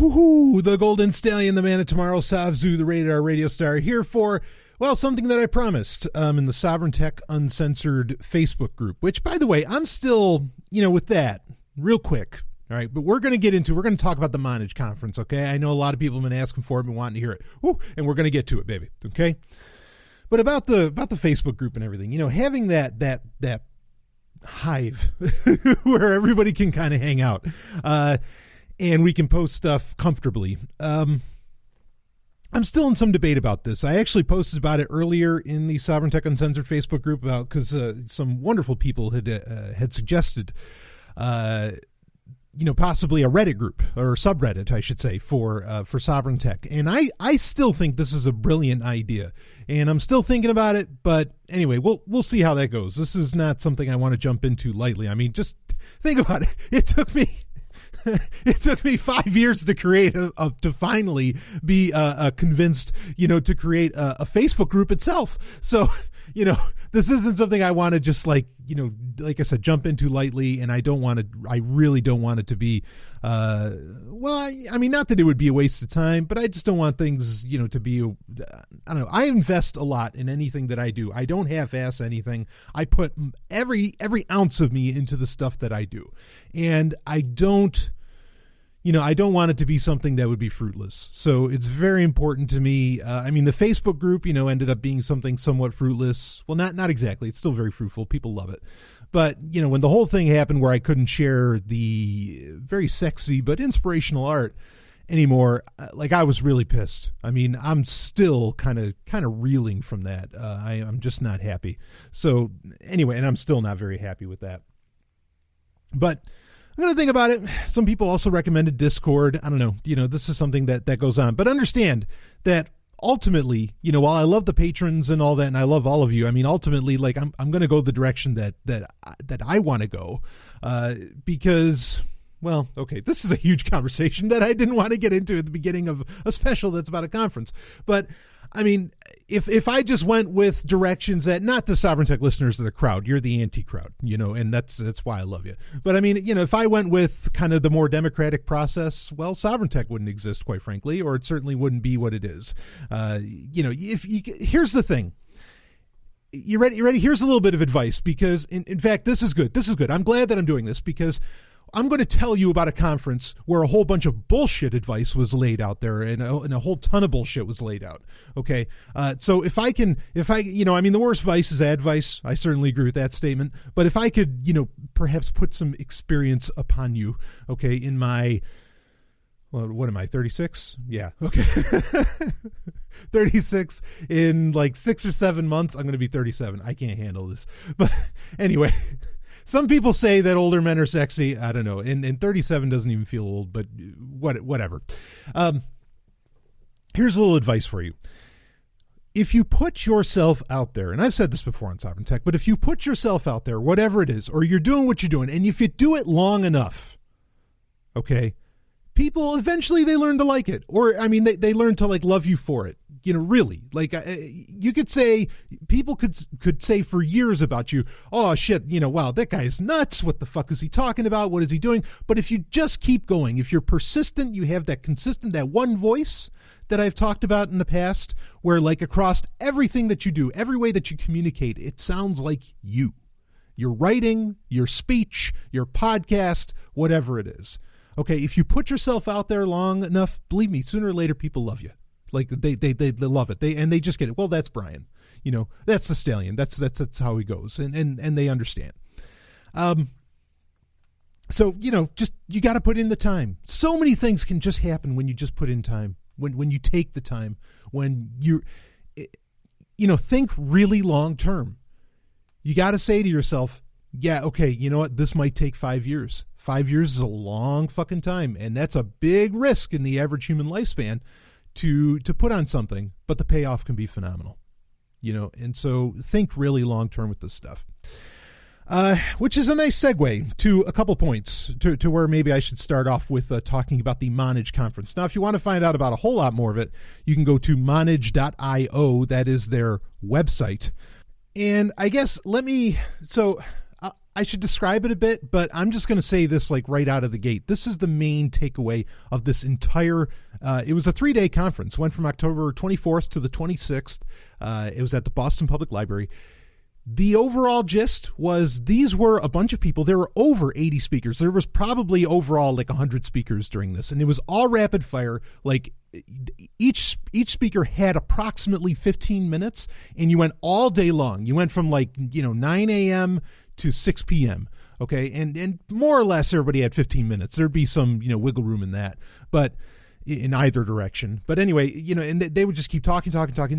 Woohoo! The Golden Stallion, the man of tomorrow, Savzu, the rated R radio star, here for, well, something that I promised in the Sovereign Tech Uncensored Facebook group, which, by the way, I'm still, with that, real quick, all right? But we're going to talk about the Manage Conference, okay? I know a lot of people have been asking for it and wanting to hear it, and we're going to get to it, baby, okay? But about the Facebook group and everything, having that hive where everybody can kind of hang out, and we can post stuff comfortably. I'm still in some debate about this. I actually posted about it earlier in the Sovereign Tech Uncensored Facebook group because some wonderful people had suggested, possibly a Reddit group or subreddit, I should say, for Sovereign Tech. And I still think this is a brilliant idea, and I'm still thinking about it. But anyway, we'll see how that goes. This is not something I want to jump into lightly. I mean, just think about it. It took me 5 years to create to finally be convinced, to create a Facebook group itself. So, this isn't something I want to just like I said, jump into lightly. And I really don't want it to be, not that it would be a waste of time, but I just don't want things, to be, I don't know. I invest a lot in anything that I do. I don't half-ass anything. I put every ounce of me into the stuff that I do. And I don't want it to be something that would be fruitless. So it's very important to me. The Facebook group, ended up being something somewhat fruitless. Well, not exactly. It's still very fruitful. People love it. But, when the whole thing happened where I couldn't share the very sexy but inspirational art anymore, I was really pissed. I'm still kind of reeling from that. I'm just not happy. So anyway, and I'm still not very happy with that. But I'm going to think about it. Some people also recommended Discord. I don't know. This is something that goes on. But understand that ultimately, while I love the patrons and all that, and I love all of you, ultimately, I'm going to go the direction that I want to go, because, well, okay, this is a huge conversation that I didn't want to get into at the beginning of a special that's about a conference. But if I just went with directions that, not the Sovereign Tech listeners of the crowd, you're the anti-crowd, and that's why I love you. But if I went with kind of the more democratic process, well, Sovereign Tech wouldn't exist, quite frankly, or it certainly wouldn't be what it is. Here's the thing. You ready? Here's a little bit of advice, because in fact, this is good. I'm glad that I'm doing this, because I'm going to tell you about a conference where a whole bunch of bullshit advice was laid out there, and a whole ton of bullshit was laid out. Okay. So the worst vice is advice. I certainly agree with that statement. But if I could, perhaps put some experience upon you, okay, in my, well, what am I, 36? Yeah. Okay. 36 in 6 or 7 months. I'm going to be 37. I can't handle this. But anyway, some people say that older men are sexy. I don't know. And 37 doesn't even feel old, but whatever. Here's a little advice for you. If you put yourself out there, and I've said this before on Sovereign Tech, but if you put yourself out there, whatever it is, or you're doing what you're doing, and if you do it long enough, okay, people eventually they learn to like it, or they learn to love you for it. Really, you could say, people could say for years about you, oh shit, wow, that guy's nuts. What the fuck is he talking about? What is he doing? But if you just keep going, if you're persistent, you have that one voice that I've talked about in the past, where across everything that you do, every way that you communicate, it sounds like you. Your writing, your speech, your podcast, whatever it is. Okay, if you put yourself out there long enough, believe me, sooner or later people love you. They love it. They just get it. Well, that's Brian. That's the Stallion. That's how he goes. And they understand. So, just, you got to put in the time. So many things can just happen when you just put in time, when you take the time, when think really long term. You got to say to yourself, yeah, okay, you know what? This might take 5 years. 5 years is a long fucking time. And that's a big risk in the average human lifespan to put on something, but the payoff can be phenomenal, and so think really long term with this stuff, which is a nice segue to a couple points to where maybe I should start off with talking about the Manage conference. Now, if you want to find out about a whole lot more of it, you can go to manage.io. That is their website. And I guess I should describe it a bit, but I'm just going to say this like right out of the gate. This is the main takeaway of this entire, it was a 3-day conference, went from October 24th to the 26th. It was at the Boston Public Library. The overall gist was these were a bunch of people. There were over 80 speakers. There was probably overall like 100 speakers during this, and it was all rapid fire. Like each speaker had approximately 15 minutes, and you went all day long. You went from 9 a.m. to 6 p.m. Okay, and more or less everybody had 15 minutes. There'd be some wiggle room in that, but in either direction. But anyway, and they would just keep talking.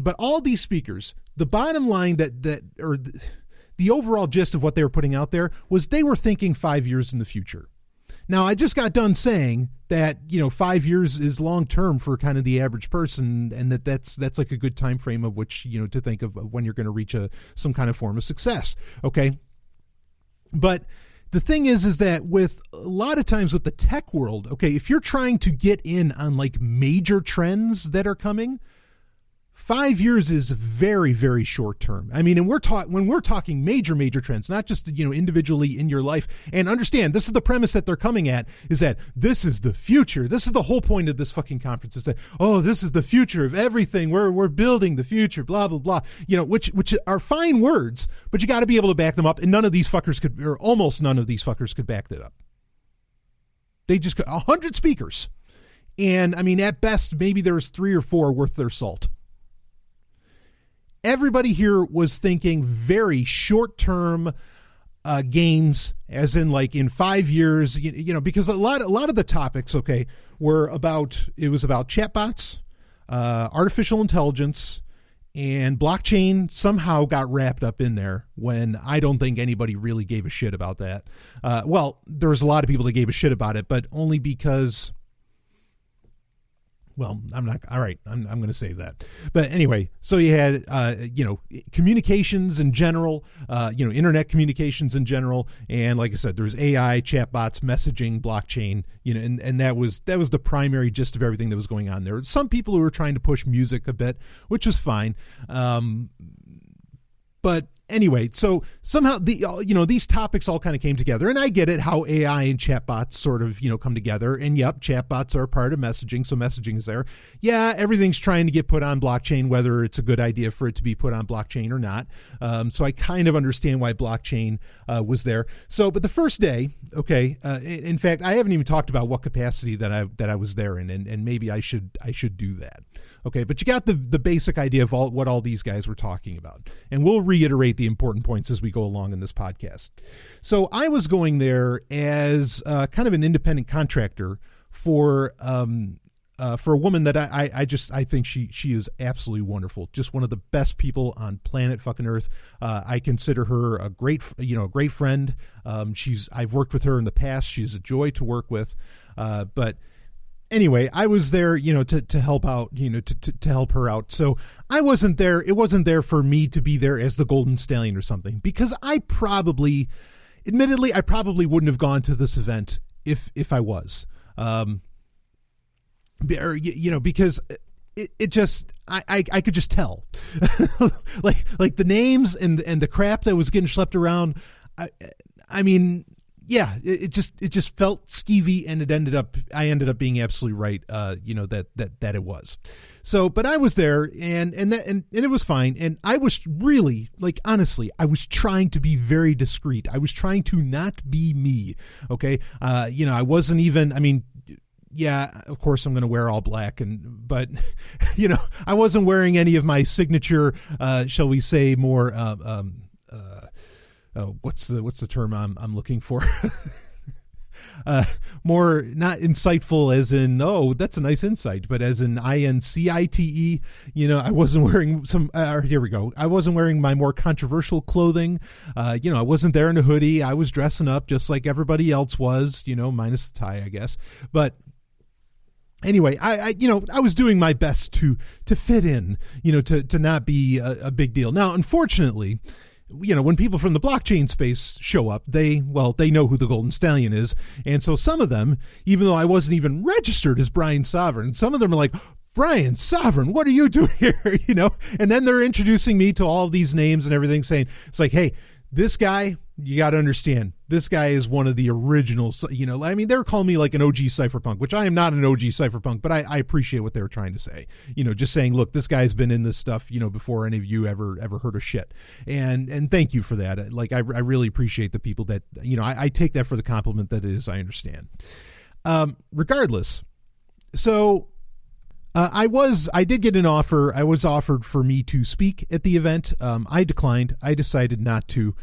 But all these speakers, the bottom line or the overall gist of what they were putting out there was they were thinking 5 years in the future. Now, I just got done saying that 5 years is long term for kind of the average person, and that's like a good time frame of which to think of when you're going to reach some kind of form of success. Okay, but the thing is that with a lot of times with the tech world, okay, if you're trying to get in on like major trends that are coming, 5 years is very, very short term. I mean, and when we're talking major trends, not just, individually in your life, and understand this is the premise that they're coming at, is that this is the future. This is the whole point of this fucking conference, is that, this is the future of everything. We're building the future, blah, blah, blah, which are fine words, but you got to be able to back them up. And none of these fuckers could, or almost none of these fuckers could back that up. They just got 100 speakers. And I mean, at best, maybe there's 3 or 4 worth their salt. Everybody here was thinking very short-term gains, as in like in 5 years, because a lot of the topics, okay, were about chatbots, artificial intelligence, and blockchain somehow got wrapped up in there when I don't think anybody really gave a shit about that. Well, there was a lot of people that gave a shit about it, but only because... Well, I'm not. All right. I'm going to save that. But anyway, so you had, communications in general, internet communications in general. And like I said, there was AI, chatbots, messaging, blockchain, and that was the primary gist of everything that was going on there. Some people who were trying to push music a bit, which was fine. But anyway, so somehow these topics all kind of came together, and I get it how AI and chatbots sort of come together. And yep, chatbots are a part of messaging, so messaging is there. Yeah, everything's trying to get put on blockchain, whether it's a good idea for it to be put on blockchain or not. So I kind of understand why blockchain was there. So, but the first day, okay. In fact, I haven't even talked about what capacity that I was there in, and maybe I should do that. Okay, but you got the basic idea of what all these guys were talking about. And we'll reiterate the important points as we go along in this podcast. So I was going there as kind of an independent contractor for a woman that I think she is absolutely wonderful. Just one of the best people on planet fucking Earth. I consider her a great friend. I've worked with her in the past. She's a joy to work with. But anyway, I was there, to help out, to help her out. So I wasn't there. It wasn't there for me to be there as the Golden Stallion or something, because admittedly, I probably wouldn't have gone to this event if I was, because it just, I could just tell like the names and the crap that was getting schlepped around. I mean, yeah, it just felt skeevy, and I ended up being absolutely right. That it was. So, but I was there, and it was fine. And I was really, like, honestly, I was trying to be very discreet. I was trying to not be me. Okay. I wasn't even, I mean, yeah, of course I'm going to wear all black, but I wasn't wearing any of my signature, shall we say, more, what's the term I'm looking for? More not insightful as in, that's a nice insight, but as in INCITE. I wasn't wearing here we go. I wasn't wearing my more controversial clothing. I wasn't there in a hoodie. I was dressing up just like everybody else was, minus the tie, I guess. But anyway, I was doing my best to fit in, to not be a big deal. Now, unfortunately, when people from the blockchain space show up, they know who the Golden Stallion is. And so some of them, even though I wasn't even registered as Brian Sovereign, some of them are like, Brian Sovereign, what are you doing here? And then they're introducing me to all of these names and everything, saying, it's like, hey, this guy, you got to understand, this guy is one of the originals. I mean, they're calling me like an OG cypherpunk, which I am not an OG cypherpunk, but I appreciate what they were trying to say. Just saying, look, this guy's been in this stuff, before any of you ever heard of shit. And thank you for that. Like, I really appreciate the people that, I take that for the compliment that it is. I understand. Regardless. So, I did get an offer. I was offered for me to speak at the event. I declined. I decided not to.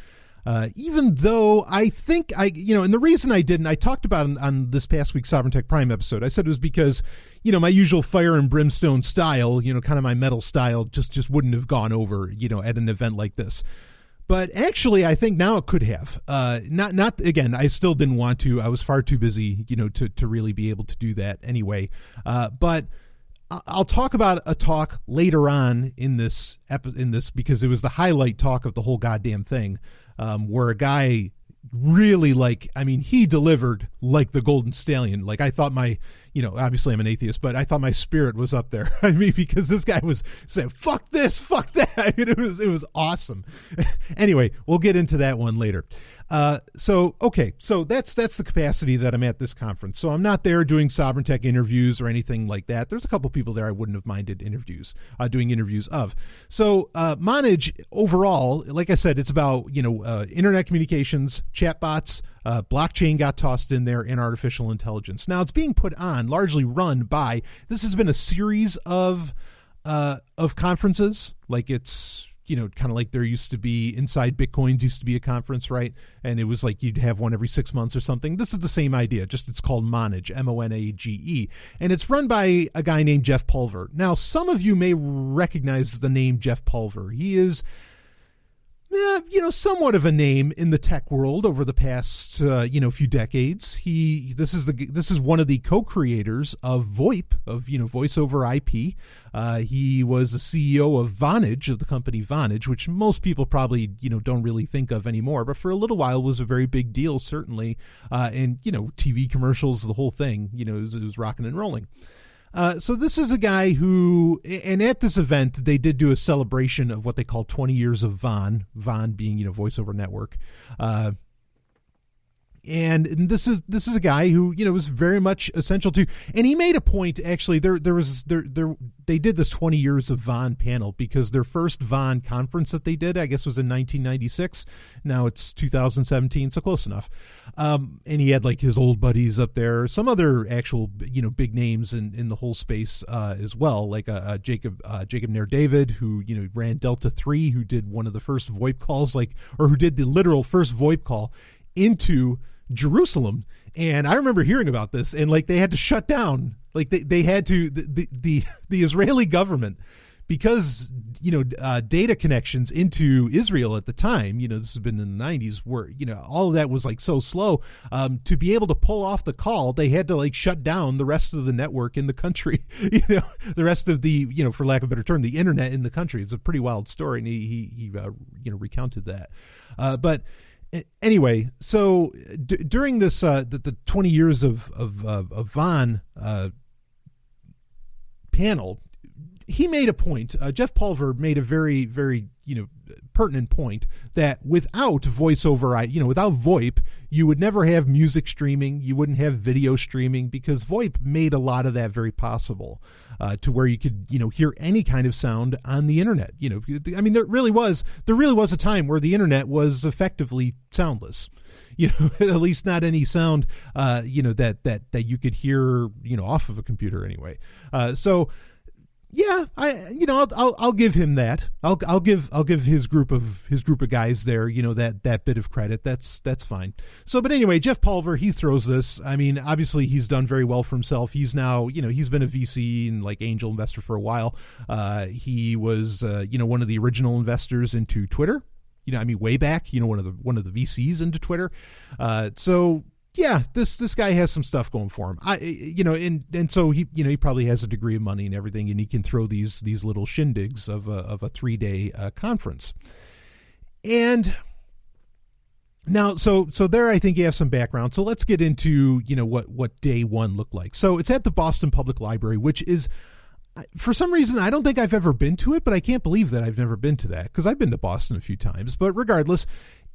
Even though I think and the reason I didn't, I talked about on this past week's Sovereign Tech Prime episode, I said it was because, my usual fire and brimstone style, kind of my metal style just wouldn't have gone over, at an event like this. But actually, I think now it could have. Not again, I still didn't want to. I was far too busy, to really be able to do that anyway. But I'll talk about a talk later on in this because it was the highlight talk of the whole goddamn thing. Where a guy really he delivered like the Golden Stallion. Like, I thought obviously I'm an atheist, but I thought my spirit was up there. I mean, because this guy was saying, fuck this, fuck that. I mean, it was awesome. Anyway, we'll get into that one later. So that's the capacity that I'm at this conference. So I'm not there doing Sovereign Tech interviews or anything like that. There's a couple people there I wouldn't have minded doing interviews of. So Monage overall, like I said, it's about internet communications, chatbots, blockchain got tossed in there, and artificial intelligence. Now it's being put on, largely run by. This has been a series of conferences. Like, it's kind of like there used to be Inside Bitcoins used to be a conference, right? And it was like you'd have one every 6 months or something. This is the same idea, just it's called Monage, Monage, and it's run by a guy named Jeff Pulver. Now, some of you may recognize the name Jeff Pulver. He is somewhat of a name in the tech world over the past, few decades. This is one of the co-creators of VoIP, of, voice over IP. He was the CEO of Vonage, of the company Vonage, which most people probably, don't really think of anymore, but for a little while was a very big deal, certainly. And, TV commercials, the whole thing, it was rocking and rolling. So this is a guy who, and at this event, they did do a celebration of what they call 20 years of VON being, voice over network. And this is a guy who, was very much essential to, and he made a point, actually, they did this 20 years of VON panel because their first VON conference that they did, I guess, was in 1996. Now it's 2017, so close enough. And he had like his old buddies up there, some other actual, big names in the whole space as well, like Jacob Nair David, who, ran Delta 3, who did one of the first VoIP calls, or who did the literal first VoIP call into Jerusalem. And I remember hearing about this, and they had to shut down, they had to, the Israeli government, because data connections into Israel at the time, this has been in the 90s, where all of that was so slow, to be able to pull off the call, they had to shut down the rest of the network in the country, the rest of the, for lack of a better term, the internet in the country. It's a pretty wild story, and he recounted that. But anyway, so during this the 20 years of VON panel, he made a point. Jeff Pulver made a very, very pertinent point that without voice over, without VoIP, you would never have music streaming. You wouldn't have video streaming, because VoIP made a lot of that very possible, to where you could, hear any kind of sound on the internet. I mean, there really was a time where the internet was effectively soundless. At least not any sound, that you could hear, off of a computer anyway. So. Yeah, I'll give him that. I'll give his group of guys there, that bit of credit. That's fine. So, but anyway, Jeff Pulver, he throws this. I mean, obviously he's done very well for himself. He's now, he's been a VC and angel investor for a while. He was, one of the original investors into Twitter. Way back, one of the VCs into Twitter. So. Yeah, this guy has some stuff going for him. And so he probably has a degree of money and everything, and he can throw these little shindigs of a 3-day conference. And now, so there, I think you have some background. So let's get into what day one looked like. So it's at the Boston Public Library, which is, for some reason, I don't think I've ever been to it, but I can't believe that I've never been to that, because I've been to Boston a few times. But regardless,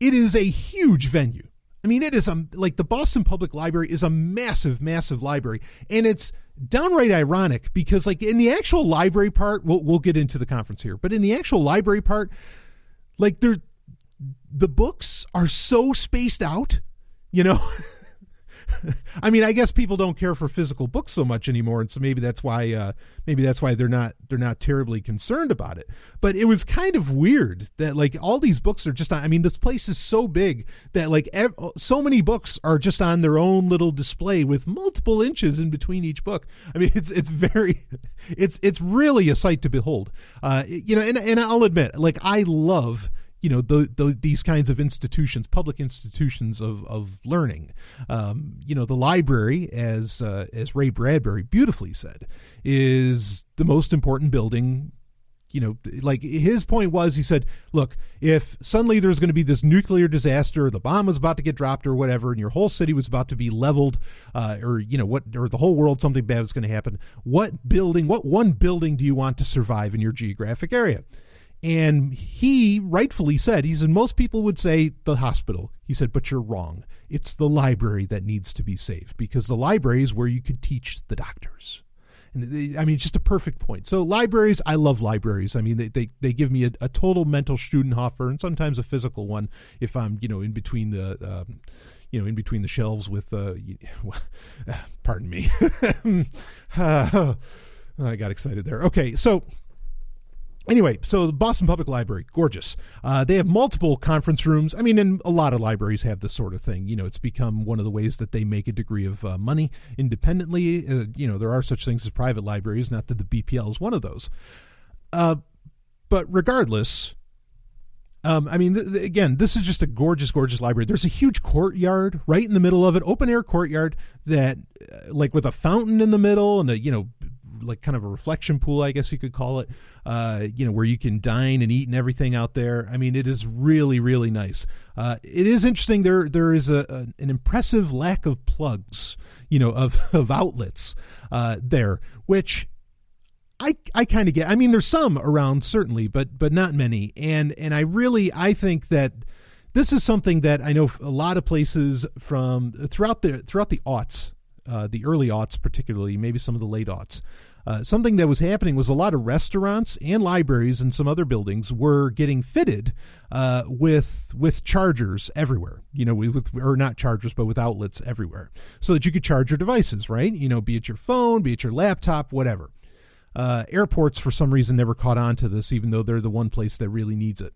it is a huge venue. I mean, it is like the Boston Public Library is a massive, massive library, and it's downright ironic because, like, in the actual library part, we'll get into the conference here, but in the actual library part, like, the books are so spaced out, you know. I mean, I guess people don't care for physical books so much anymore, and so maybe that's why they're not terribly concerned about it. But it was kind of weird that, like, all these books are just on. I mean, this place is so big that, like, so many books are just on their own little display with multiple inches in between each book. I mean, it's really a sight to behold. You know, and I'll admit, like, I love, you know, these kinds of institutions, public institutions of learning. You know, the library, as Ray Bradbury beautifully said, is the most important building. You know, like, his point was, he said, look, if suddenly there's going to be this nuclear disaster, or the bomb was about to get dropped or whatever, and your whole city was about to be leveled, or, you know, or the whole world, something bad was going to happen, what one building do you want to survive in your geographic area? And he rightfully said, he said, most people would say the hospital. He said, but you're wrong. It's the library that needs to be saved, because the library is where you could teach the doctors. And I mean, just a perfect point. So libraries, I love libraries. I mean, they give me a total mental Studenhofer, and sometimes a physical one if I'm, you know, in between the in between the shelves with pardon me. I got excited there. Okay, so anyway, so the Boston Public Library, gorgeous. They have multiple conference rooms. I mean, and a lot of libraries have this sort of thing. You know, it's become one of the ways that they make a degree of money independently. You know, there are such things as private libraries, not that the BPL is one of those. But regardless, I mean, again, this is just a gorgeous, gorgeous library. There's a huge courtyard right in the middle of it, open air courtyard that, like, with a fountain in the middle and a, you know, like kind of a reflection pool, I guess you could call it, you know, where you can dine and eat and everything out there. I mean, it is really, really nice. It is interesting. There is an impressive lack of plugs, you know, of outlets there, which I kind of get. I mean, there's some around certainly, but not many. And I think that this is something that I know a lot of places from throughout the aughts, the early aughts particularly, maybe some of the late aughts. Something that was happening was a lot of restaurants and libraries and some other buildings were getting fitted with chargers everywhere, you know, or not chargers, but with outlets everywhere, so that you could charge your devices, right? You know, be it your phone, be it your laptop, whatever. Airports, for some reason, never caught on to this, even though they're the one place that really needs it.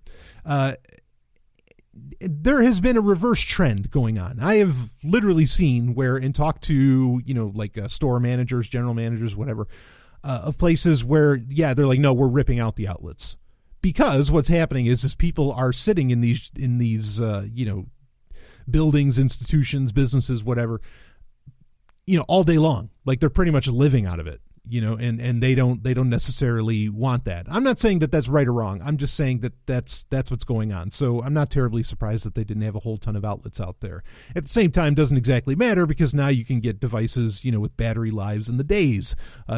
There has been a reverse trend going on. I have literally seen and talked to, you know, like store managers, general managers, whatever, of places where, yeah, they're like, no, we're ripping out the outlets, because what's happening is people are sitting in these you know, buildings, institutions, businesses, whatever, you know, all day long. Like, they're pretty much living out of it. You know, and they don't necessarily want that. I'm not saying that that's right or wrong. I'm just saying that that's what's going on. So I'm not terribly surprised that they didn't have a whole ton of outlets out there. At the same time, doesn't exactly matter, because now you can get devices, you know, with battery lives in the days,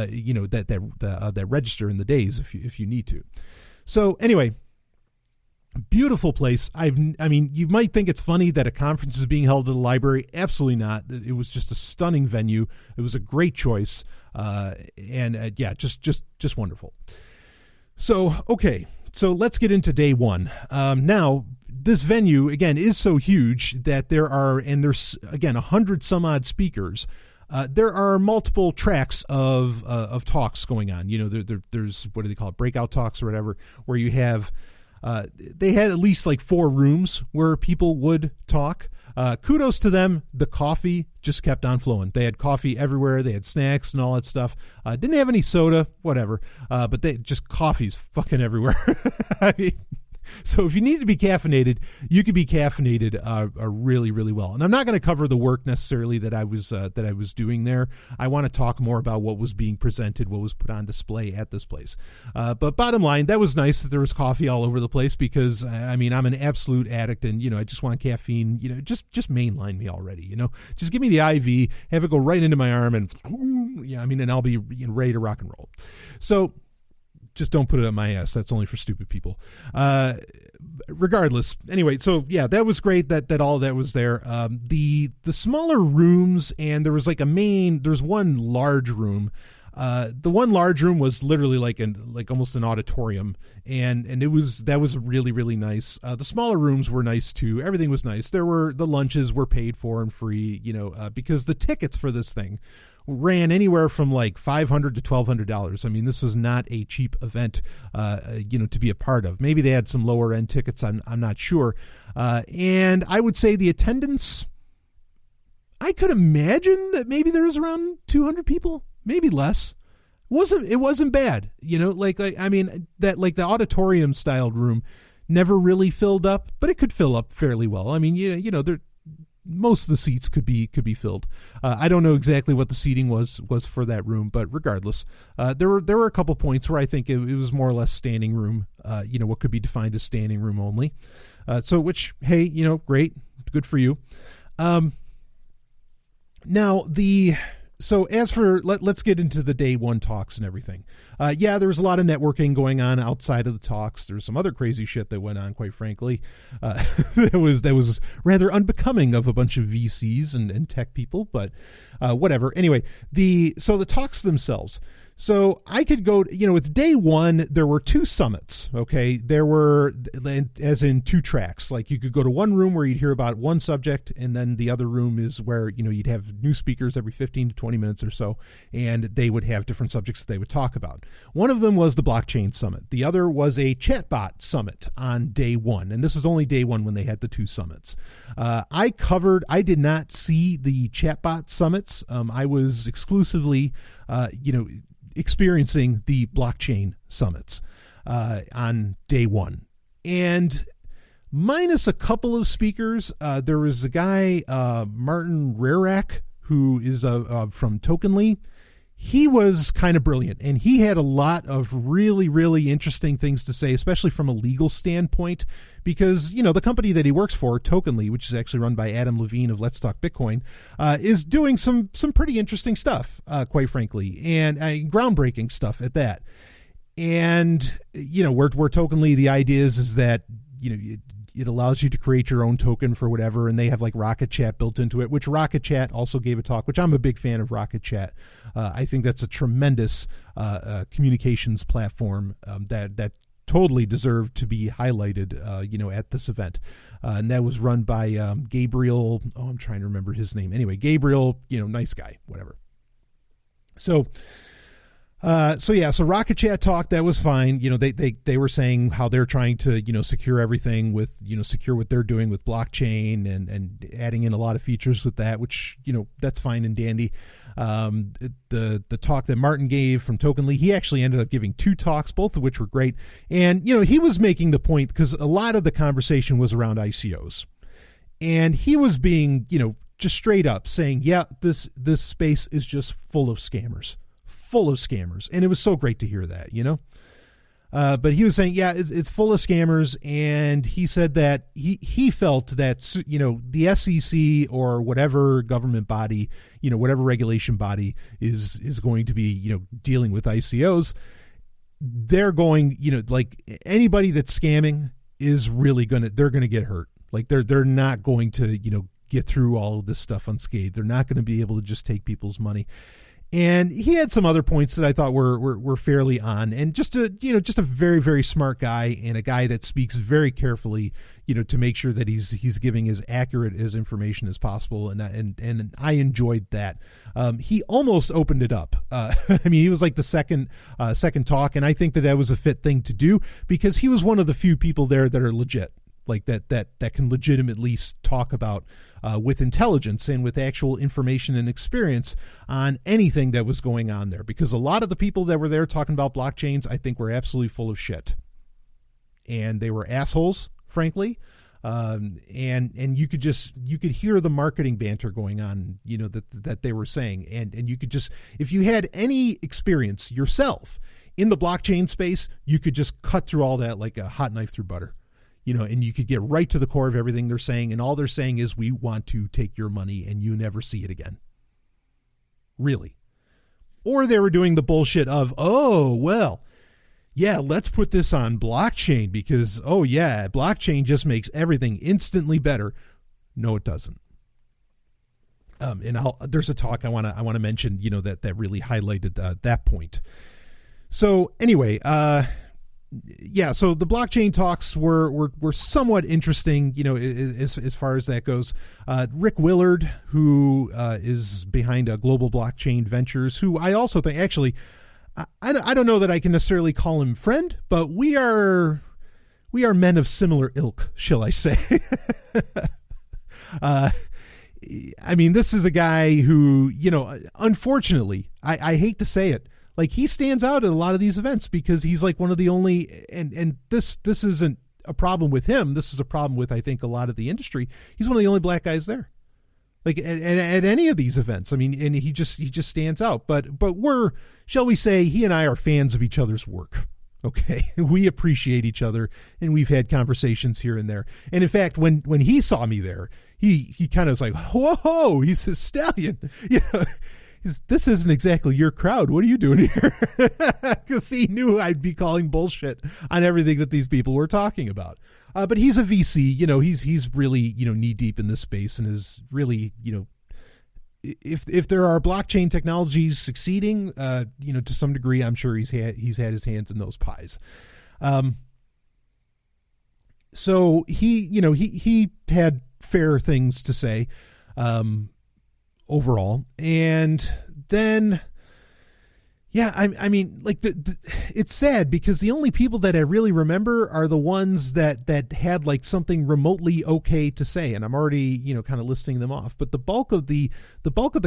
you know, that register in the days if you need to. So anyway, beautiful place. I mean, you might think it's funny that a conference is being held at a library. Absolutely not. It was just a stunning venue. It was a great choice. Yeah, just wonderful. So, okay. So let's get into day one. Now, this venue, again, is so huge that there's, again, 100 some odd speakers. There are multiple tracks of talks going on. You know, there's, what do they call it? Breakout talks or whatever, where you have, they had at least like 4 rooms where people would talk. Kudos to them. The coffee just kept on flowing. They had coffee everywhere. They had snacks and all that stuff. Didn't have any soda, whatever. But they just coffee's fucking everywhere. I mean, so if you need to be caffeinated, you could be caffeinated really, really well. And I'm not going to cover the work necessarily that I was doing there. I want to talk more about what was being presented, what was put on display at this place. But bottom line, that was nice that there was coffee all over the place, because I mean, I'm an absolute addict, and you know, I just want caffeine. You know, just mainline me already. You know, just give me the IV, have it go right into my arm, and yeah, I mean, and I'll be ready to rock and roll. So just don't put it on my ass. That's only for stupid people. regardless, anyway, so yeah, that was great that all that was there. The smaller rooms, and there was like there's one large room. The one large room was literally like almost an auditorium, and that was really, really nice. The smaller rooms were nice too. Everything was nice. The lunches were paid for and free, because the tickets for this thing ran anywhere from like $500 to $1,200. I mean, this was not a cheap event, to be a part of. Maybe they had some lower end tickets. I'm not sure. And I would say the attendance, I could imagine that maybe there was around 200 people, maybe less. It wasn't bad, I mean, that like the auditorium styled room never really filled up, but it could fill up fairly well. I mean, most of the seats could be filled. I don't know exactly what the seating was for that room, but regardless, there were a couple points where I think it was more or less standing room, what could be defined as standing room only. Which, hey, great, good for you. So as for, let's get into the day one talks and everything. There was a lot of networking going on outside of the talks. There's some other crazy shit that went on, quite frankly. That was rather unbecoming of a bunch of VCs and tech people, but whatever. Anyway, the talks themselves. So I could go, with day one, there were two summits, okay? There were, as in two tracks. Like you could go to one room where you'd hear about one subject, and then the other room is where, you'd have new speakers every 15 to 20 minutes or so, and they would have different subjects that they would talk about. One of them was the blockchain summit. The other was a chatbot summit on day one, and this is only day one when they had the two summits. I did not see the chatbot summits. I was exclusively, experiencing the blockchain summits on day one. And minus a couple of speakers, there was a guy, Martin Rarak, who is from Tokenly. He was kind of brilliant, and he had a lot of really, really interesting things to say, especially from a legal standpoint, because, the company that he works for, Tokenly, which is actually run by Adam Levine of Let's Talk Bitcoin, is doing some pretty interesting stuff, quite frankly, and groundbreaking stuff at that. And, where Tokenly, the idea is that, it allows you to create your own token for whatever, and they have like Rocket Chat built into it, which Rocket Chat also gave a talk, which I'm a big fan of Rocket Chat. I think that's a tremendous communications platform that totally deserved to be highlighted, at this event. And that was run by Gabriel. Oh, I'm trying to remember his name. Anyway, Gabriel, nice guy, whatever. So Rocket Chat talk, that was fine. They were saying how they're trying to, secure everything with, secure what they're doing with blockchain and adding in a lot of features with that, which, that's fine and dandy. The talk that Martin gave from Tokenly, he actually ended up giving two talks, both of which were great. And, he was making the point because a lot of the conversation was around ICOs, and he was being, just straight up saying, yeah, this space is just full of scammers. And it was so great to hear that, but he was saying, yeah, it's full of scammers. And he said that he felt that, the SEC or whatever government body, whatever regulation body is going to be, dealing with ICOs, they're going, like anybody that's scamming is really they're going to get hurt. Like they're not going to, get through all of this stuff unscathed. They're not going to be able to just take people's money. And he had some other points that I thought were fairly on, and just a very, very smart guy, and a guy that speaks very carefully, to make sure that he's giving as accurate as information as possible. And I enjoyed that. He almost opened it up. I mean, he was like the second talk. And I think that was a fit thing to do, because he was one of the few people there that are legit. Like that can legitimately talk about with intelligence and with actual information and experience on anything that was going on there. Because a lot of the people that were there talking about blockchains, I think, were absolutely full of shit, and they were assholes, frankly. And you could hear the marketing banter going on, that they were saying, and you could just, if you had any experience yourself in the blockchain space, you could just cut through all that like a hot knife through butter. And you could get right to the core of everything they're saying. And all they're saying is, we want to take your money and you never see it again. Really. Or they were doing the bullshit of, yeah, let's put this on blockchain because, oh yeah, blockchain just makes everything instantly better. No, it doesn't. And there's a talk I want to mention, that really highlighted that point. So anyway, yeah, so the blockchain talks were somewhat interesting, as far as that goes. Rick Willard, who is behind Global Blockchain Ventures, who I also think actually, I don't know that I can necessarily call him friend, but we are men of similar ilk, shall I say? I mean, this is a guy who, unfortunately, I hate to say it, like he stands out at a lot of these events because he's like one of the only, and this isn't a problem with him. This is a problem with, I think, a lot of the industry. He's one of the only black guys there, like at any of these events. I mean, and he just stands out. But we're, shall we say, he and I are fans of each other's work. Okay, we appreciate each other, and we've had conversations here and there. And in fact, when he saw me there, he kind of was like, "Whoa!" He says, "Stallion, this isn't exactly your crowd. What are you doing here?" Because he knew I'd be calling bullshit on everything that these people were talking about. But he's a VC. He's really knee deep in this space and is really If there are blockchain technologies succeeding, to some degree, I'm sure he's had his hands in those pies. So he had fair things to say, overall, and then. Yeah, I mean, like it's sad because the only people that I really remember are the ones that had like something remotely okay to say, and I'm already kind of listing them off. But the bulk of the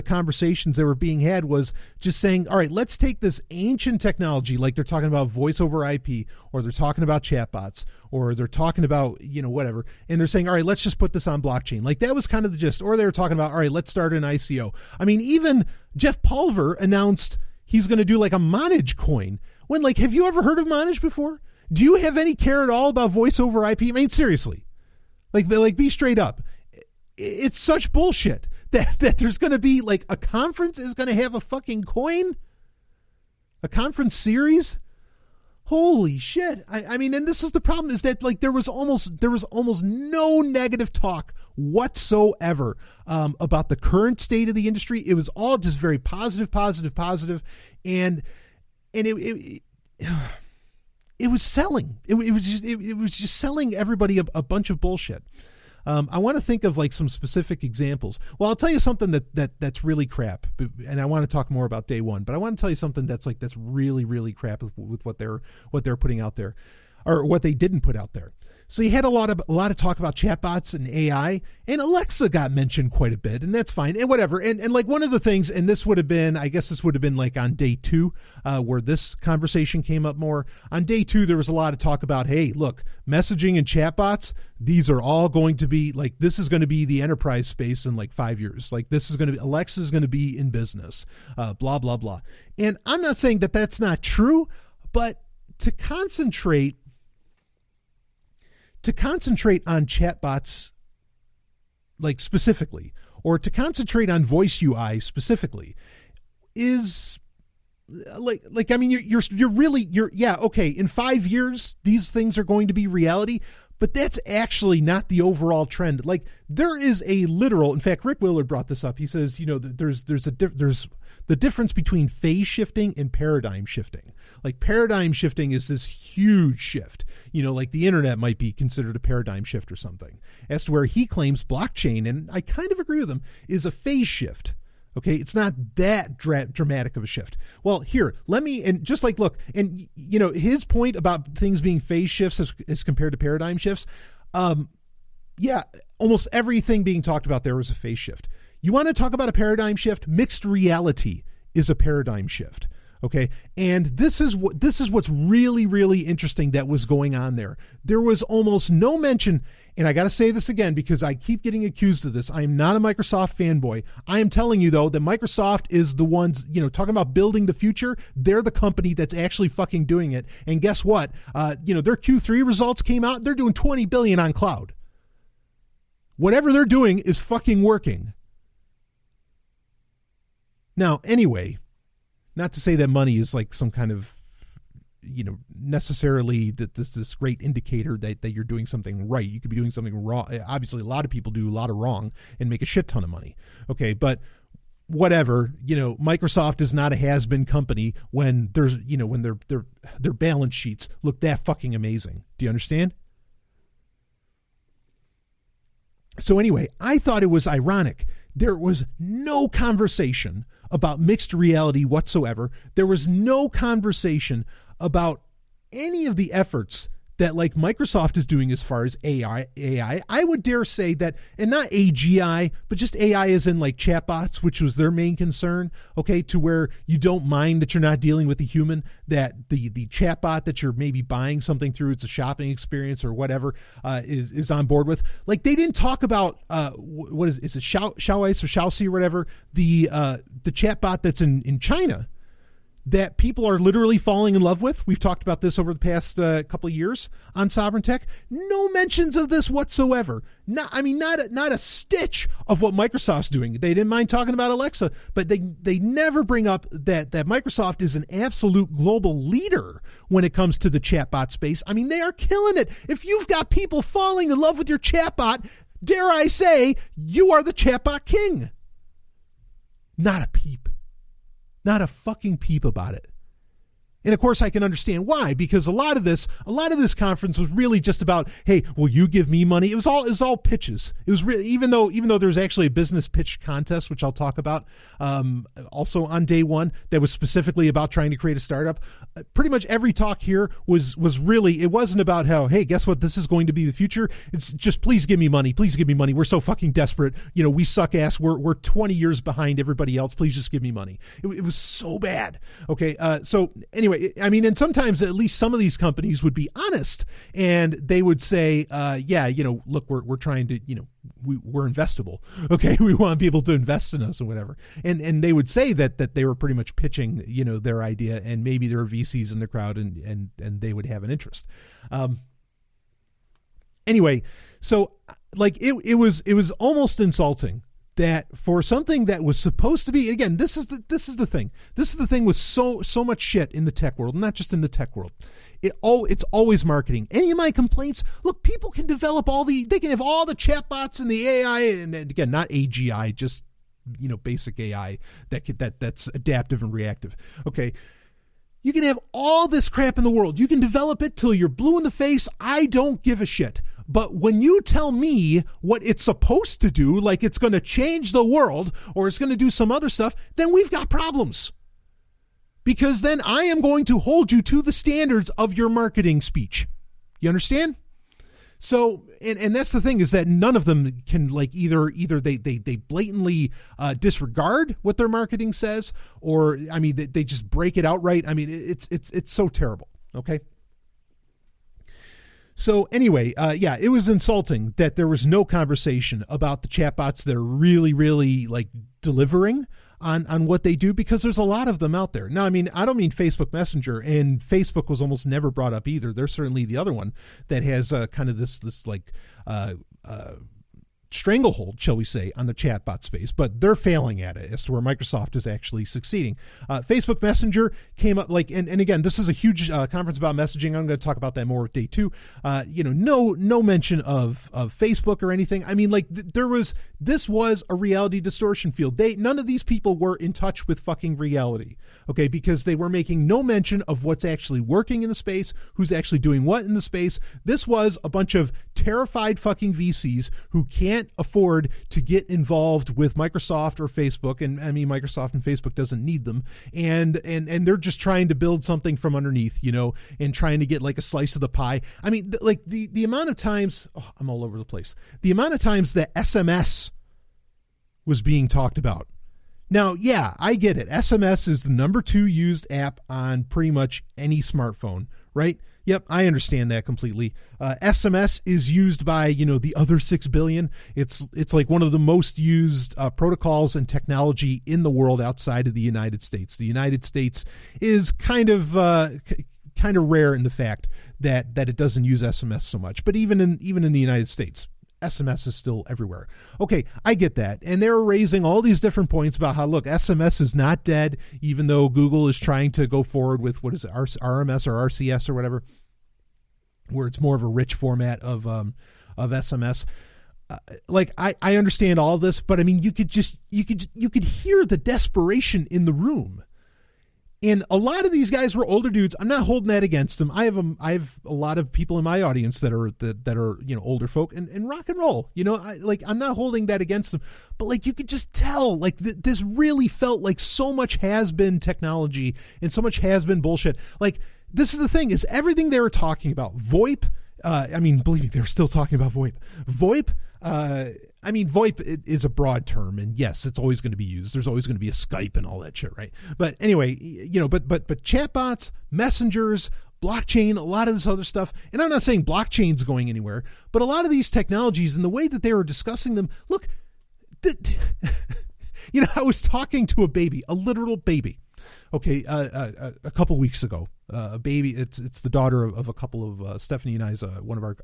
conversations that were being had was just saying, all right, let's take this ancient technology, like they're talking about voice over IP, or they're talking about chatbots, or they're talking about whatever, and they're saying, all right, let's just put this on blockchain. Like that was kind of the gist. Or they were talking about, all right, let's start an ICO. I mean, even Jeff Pulver announced he's going to do like a Monage coin. When, like, have you ever heard of Monage before? Do you have any care at all about voice over IP? I mean, seriously, like be straight up. It's such bullshit that there's going to be like a conference is going to have a fucking coin, a conference series. Holy shit. I mean, and this is the problem, is that like there was almost no negative talk whatsoever about the current state of the industry. It was all just very positive. And it was selling. It was just selling everybody a bunch of bullshit. I want to think of like some specific examples. Well, I'll tell you something that's really crap, and I want to talk more about day one, but I want to tell you something that's really, really crap with what they're putting out there, or what they didn't put out there. So you had a lot of talk about chatbots and AI, and Alexa got mentioned quite a bit, and that's fine, and whatever. And like one of the things, and this would have been like on day 2, where this conversation came up more. On day 2, there was a lot of talk about, hey, look, messaging and chatbots, these are all going to be like, this is going to be the enterprise space in like 5 years. Like this is going to be, Alexa is going to be in business, blah, blah, blah. And I'm not saying that that's not true, but to concentrate on chatbots, like specifically, or to concentrate on voice UI specifically, is like I mean, you're really okay. In 5 years, these things are going to be reality, but that's actually not the overall trend. Like there is a literal, in fact, Rick Willard brought this up. He says, there's the difference between phase shifting and paradigm shifting. Like paradigm shifting is this huge shift, like the internet might be considered a paradigm shift or something, as to where he claims blockchain, and I kind of agree with him, is a phase shift. Okay, it's not that dramatic of a shift. Well, here, and just like, look, and his point about things being phase shifts as compared to paradigm shifts, almost everything being talked about there was a phase shift. You want to talk about a paradigm shift? Mixed reality is a paradigm shift. Okay. And this is what's really, really interesting that was going on there. There was almost no mention, and I got to say this again because I keep getting accused of this. I am not a Microsoft fanboy. I am telling you though that Microsoft is the ones, talking about building the future. They're the company that's actually fucking doing it. And guess what? Their Q3 results came out. They're doing $20 billion on cloud. Whatever they're doing is fucking working. Now, anyway, not to say that money is like some kind of, necessarily that this great indicator that you're doing something right. You could be doing something wrong. Obviously, a lot of people do a lot of wrong and make a shit ton of money. Okay, but whatever, Microsoft is not a has-been company when there's, when their balance sheets look that fucking amazing. Do you understand? So anyway, I thought it was ironic. There was no conversation about mixed reality whatsoever. There was no conversation about any of the efforts that like Microsoft is doing as far as AI. I would dare say that, and not AGI, but just AI as in like chatbots, which was their main concern, okay, to where you don't mind that you're not dealing with a human, that the chatbot that you're maybe buying something through, it's a shopping experience or whatever, is on board with. Like they didn't talk about, what is it, Xiaoice or Xiaoxi or whatever, the chatbot that's in China, that people are literally falling in love with. We've talked about this over the past couple of years on Sovereign Tech. No mentions of this whatsoever. Not a stitch of what Microsoft's doing. They didn't mind talking about Alexa, but they never bring up that Microsoft is an absolute global leader when it comes to the chatbot space. I mean, they are killing it. If you've got people falling in love with your chatbot, dare I say, you are the chatbot king. Not a peep. Not a fucking peep about it. And of course I can understand why, because a lot of this conference was really just about, hey, will you give me money? It was all pitches. It was really, even though there's actually a business pitch contest, which I'll talk about also on day one, that was specifically about trying to create a startup. Pretty much every talk here was really, it wasn't about how, hey, guess what? This is going to be the future. It's just, please give me money. Please give me money. We're so fucking desperate. We suck ass. We're 20 years behind everybody else. Please just give me money. It was so bad. Okay. So anyway, I mean, and sometimes at least some of these companies would be honest and they would say, look, we're trying to, we're investable. Okay. We want people to invest in us or whatever. And they would say that they were pretty much pitching, their idea, and maybe there were VCs in the crowd and they would have an interest. Anyway, so like it was almost insulting that for something that was supposed to be, again, this is the thing. This is the thing with so much shit in the tech world, not just in the tech world. It's always marketing. Any of my complaints, look, people can develop they can have all the chatbots and the AI, and again, not AGI, just basic AI that's adaptive and reactive. Okay. You can have all this crap in the world. You can develop it till you're blue in the face. I don't give a shit. But when you tell me what it's supposed to do, like it's going to change the world or it's going to do some other stuff, then we've got problems. Because then I am going to hold you to the standards of your marketing speech. You understand? So, and that's the thing, is that none of them can, like, either they blatantly disregard what their marketing says, or, I mean, they just break it outright. I mean, it's so terrible. Okay. So anyway, it was insulting that there was no conversation about the chatbots that are really, really like delivering on what they do, because there's a lot of them out there. Now, I mean, I don't mean Facebook Messenger, and Facebook was almost never brought up either. They're certainly the other one that has kind of this like stranglehold, shall we say, on the chatbot space, but they're failing at it as to where Microsoft is actually succeeding. Facebook Messenger came up like, and again, this is a huge conference about messaging. I'm going to talk about that more with day two. No mention of Facebook or anything. I mean, like this was a reality distortion field. None of these people were in touch with fucking reality. Okay. Because they were making no mention of what's actually working in the space, who's actually doing what in the space. This was a bunch of terrified fucking VCs who can't afford to get involved with Microsoft or Facebook, and I mean Microsoft and Facebook doesn't need them, and they're just trying to build something from underneath, and trying to get like a slice of the pie. I mean, like the amount of times, I'm all over the place. The amount of times that SMS was being talked about. Now, yeah, I get it. SMS is the number 2 used app on pretty much any smartphone, right? Yep, I understand that completely. SMS is used by, the other 6 billion. It's like one of the most used protocols and technology in the world outside of the United States. The United States is kind of rare in the fact that it doesn't use SMS so much. But even in the United States, SMS is still everywhere. Okay, I get that. And they're raising all these different points about how, look, SMS is not dead, even though Google is trying to go forward with, what is it, RMS or RCS or whatever, where it's more of a rich format of SMS. I understand all this, but I mean, you could hear the desperation in the room. And a lot of these guys were older dudes. I'm not holding that against them. I have a lot of people in my audience that are older folk and rock and roll. I'm not holding that against them. But you could just tell this really felt like so much has been technology and so much has been bullshit. This is the thing, is everything they were talking about. VoIP. Believe me, they're still talking about VoIP. VoIP is a broad term, and yes, it's always going to be used. There's always going to be a Skype and all that shit, right? But anyway, but chatbots, messengers, blockchain, a lot of this other stuff. And I'm not saying blockchain's going anywhere, but a lot of these technologies and the way that they were discussing them, look, I was talking to a baby, a literal baby. Okay, a couple weeks ago, a baby. It's the daughter of a couple of Stephanie and I's one of a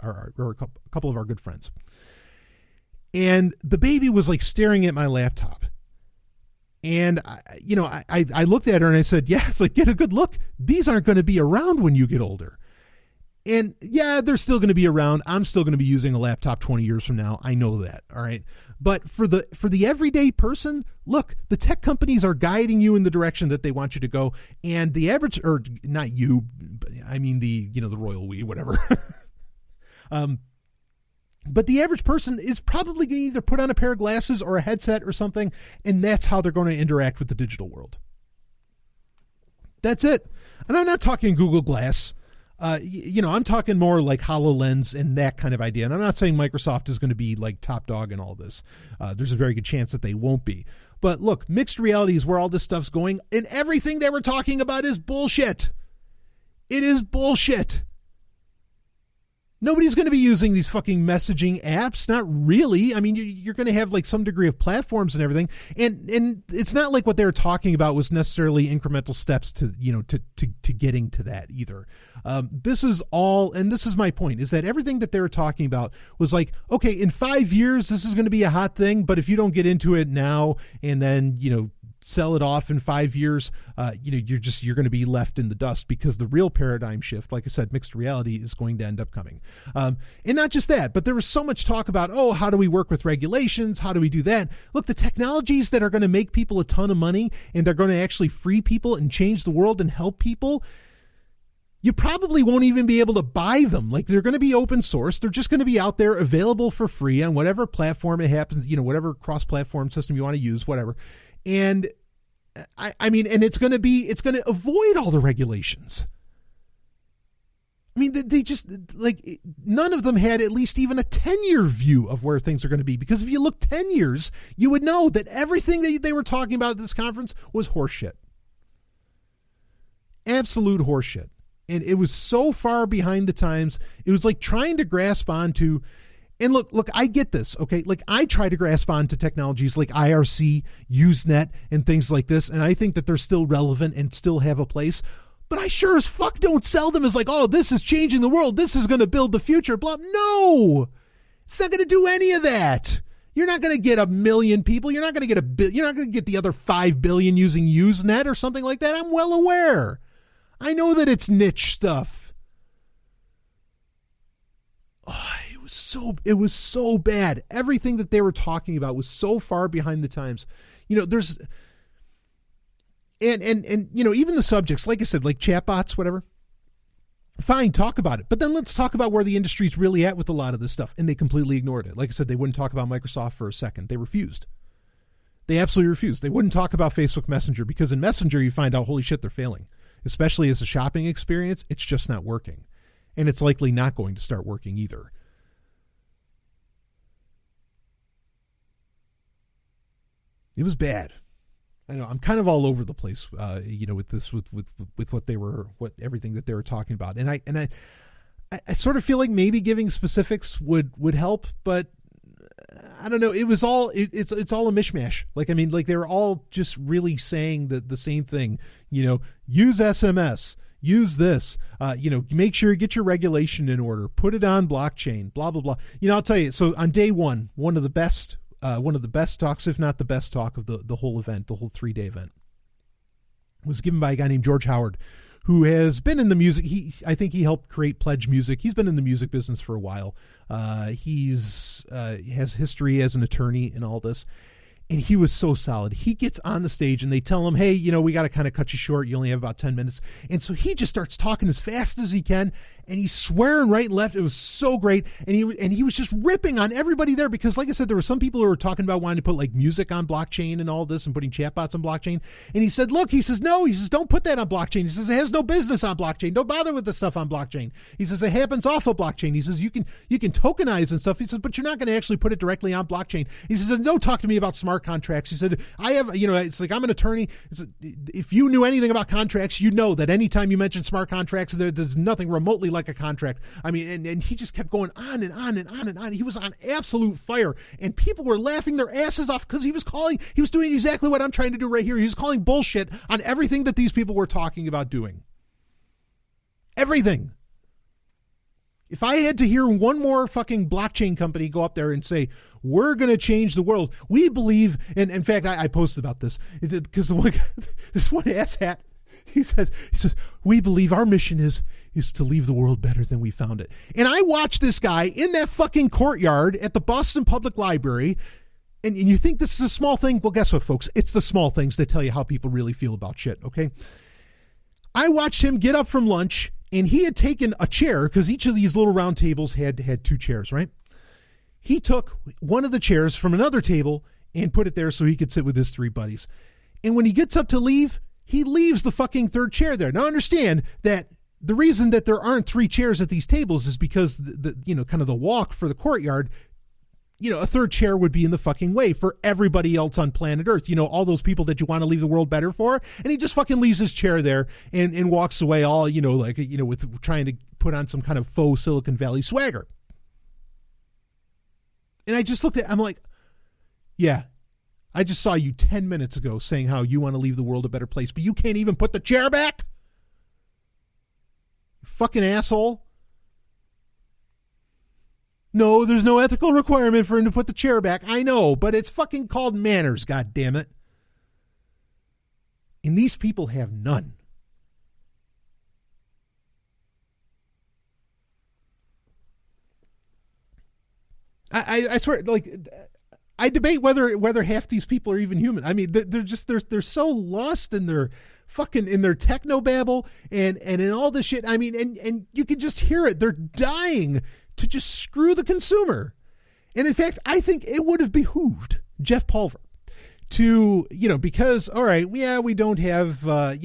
couple of our good friends, and the baby was staring at my laptop, and I looked at her and I said, "Yeah, it's get a good look. These aren't going to be around when you get older." And yeah, they're still going to be around. I'm still going to be using a laptop 20 years from now. I know that. All right. But for the everyday person, look, the tech companies are guiding you in the direction that they want you to go. And the average, or not you, I mean the royal we, whatever. But the average person is probably going to either put on a pair of glasses or a headset or something. And that's how they're going to interact with the digital world. That's it. And I'm not talking Google Glass. I'm talking more like HoloLens and that kind of idea. And I'm not saying Microsoft is going to be top dog in all this. There's a very good chance that they won't be. But look, mixed reality is where all this stuff's going. And everything they were talking about is bullshit. It is bullshit. Nobody's going to be using these fucking messaging apps. Not really. I mean, you're going to have some degree of platforms and everything. And it's not like what they were talking about was necessarily incremental steps to getting to that either. This is all, and this is my point, is that everything that they were talking about was okay, in 5 years, this is going to be a hot thing, but if you don't get into it now and then, sell it off in 5 years, you're going to be left in the dust, because the real paradigm shift, like I said, mixed reality, is going to end up coming. And not just that, but there was so much talk about, how do we work with regulations? How do we do that? Look, the technologies that are going to make people a ton of money and they're going to actually free people and change the world and help people, you probably won't even be able to buy them. They're going to be open source. They're just going to be out there available for free on whatever platform it happens, whatever cross-platform system you want to use, whatever. And I mean, and it's going to avoid all the regulations. I mean, they just none of them had at least even a 10-year view of where things are going to be. Because if you look 10 years, you would know that everything that they were talking about at this conference was horseshit. Absolute horseshit. And it was so far behind the times. It was like trying to grasp onto. And look, I get this, okay? I try to grasp onto technologies like IRC, Usenet, and things like this, and I think that they're still relevant and still have a place. But I sure as fuck don't sell them as this is changing the world. This is going to build the future. Blah. No, it's not going to do any of that. You're not going to get 1 million people. You're not going to get you're not going to get the other 5 billion using Usenet or something like that. I'm well aware. I know that it's niche stuff. It was so bad. Everything that they were talking about was so far behind the times. There's and even the subjects, like I said, like chatbots, whatever. Fine, talk about it. But then let's talk about where the industry's really at with a lot of this stuff. And they completely ignored it. Like I said, they wouldn't talk about Microsoft for a second. They refused. They absolutely refused. They wouldn't talk about Facebook Messenger, because in Messenger you find out, holy shit, they're failing. Especially as a shopping experience, it's just not working. And it's likely not going to start working either. It was bad. I know I'm kind of all over the place, with this, with what everything that they were talking about, and I sort of feel like maybe giving specifics would help, but I don't know. It was all it's all a mishmash. They were all just really saying the same thing. Use SMS. use this, make sure you get your regulation in order, put it on blockchain, blah, blah, blah. I'll tell you, so on day one of the best talks, if not the best talk of the whole event, the whole 3-day event, was given by a guy named George Howard, who has been in the music. I think he helped create Pledge Music. He's been in the music business for a while. He has history as an attorney in all this. And he was so solid. He gets on the stage and they tell him, hey, we got to kind of cut you short. You only have about 10 minutes. And so he just starts talking as fast as he can. And he's swearing right and left. It was so great. And he was just ripping on everybody there because, like I said, there were some people who were talking about wanting to put like music on blockchain and all this and putting chatbots on blockchain. And he said, look, no, don't put that on blockchain. He says, it has no business on blockchain. Don't bother with this stuff on blockchain. He says, it happens off of blockchain. He says, you can tokenize and stuff. He says, but you're not going to actually put it directly on blockchain. He says, don't talk to me about smart contracts. He said, I have, it's like, I'm an attorney. If you knew anything about contracts, you know that anytime you mention smart contracts, there's nothing remotely like a contract. I mean, and he just kept going on and on and on and on. He was on absolute fire, and people were laughing their asses off because he was doing exactly what I'm trying to do right here. He was calling bullshit on everything that these people were talking about doing. Everything. If I had to hear one more fucking blockchain company go up there and say, we're going to change the world, we believe, and in fact, I posted about this because this one asshat, he says, we believe our mission is to leave the world better than we found it. And I watched this guy in that fucking courtyard at the Boston Public Library, and you think this is a small thing? Well, guess what, folks? It's the small things that tell you how people really feel about shit, okay? I watched him get up from lunch, and he had taken a chair, because each of these little round tables had 2 chairs, right? He took one of the chairs from another table and put it there so he could sit with his 3 buddies. And when he gets up to leave, he leaves the fucking 3rd chair there. Now understand that the reason that there aren't 3 chairs at these tables is because the kind of the walk for the courtyard, a 3rd chair would be in the fucking way for everybody else on planet Earth. All those people that you want to leave the world better for. And he just fucking leaves his chair there and walks away all, with trying to put on some kind of faux Silicon Valley swagger. And I just looked at, I'm like, yeah, I just saw you 10 minutes ago saying how you want to leave the world a better place, but you can't even put the chair back? You fucking asshole. No, there's no ethical requirement for him to put the chair back. I know, but it's fucking called manners, goddammit. And these people have none. I swear, like, I debate whether half these people are even human. I mean, they're so lost in their technobabble and in all this shit. I mean, and you can just hear it. They're dying to just screw the consumer. And in fact, I think it would have behooved Jeff Pulver to, because, all right, yeah, we don't have, I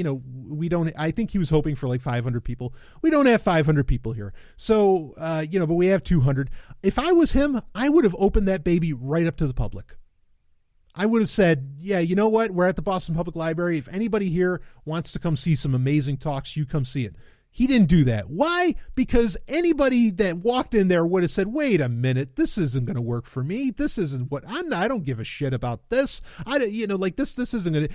think he was hoping for like 500 people. We don't have 500 people here. So, but we have 200. If I was him, I would have opened that baby right up to the public. I would have said, yeah, you know what? We're at the Boston Public Library. If anybody here wants to come see some amazing talks, you come see it. He didn't do that. Why? Because anybody that walked in there would have said, wait a minute, this isn't going to work for me. This isn't what I don't give a shit about this. This isn't going to,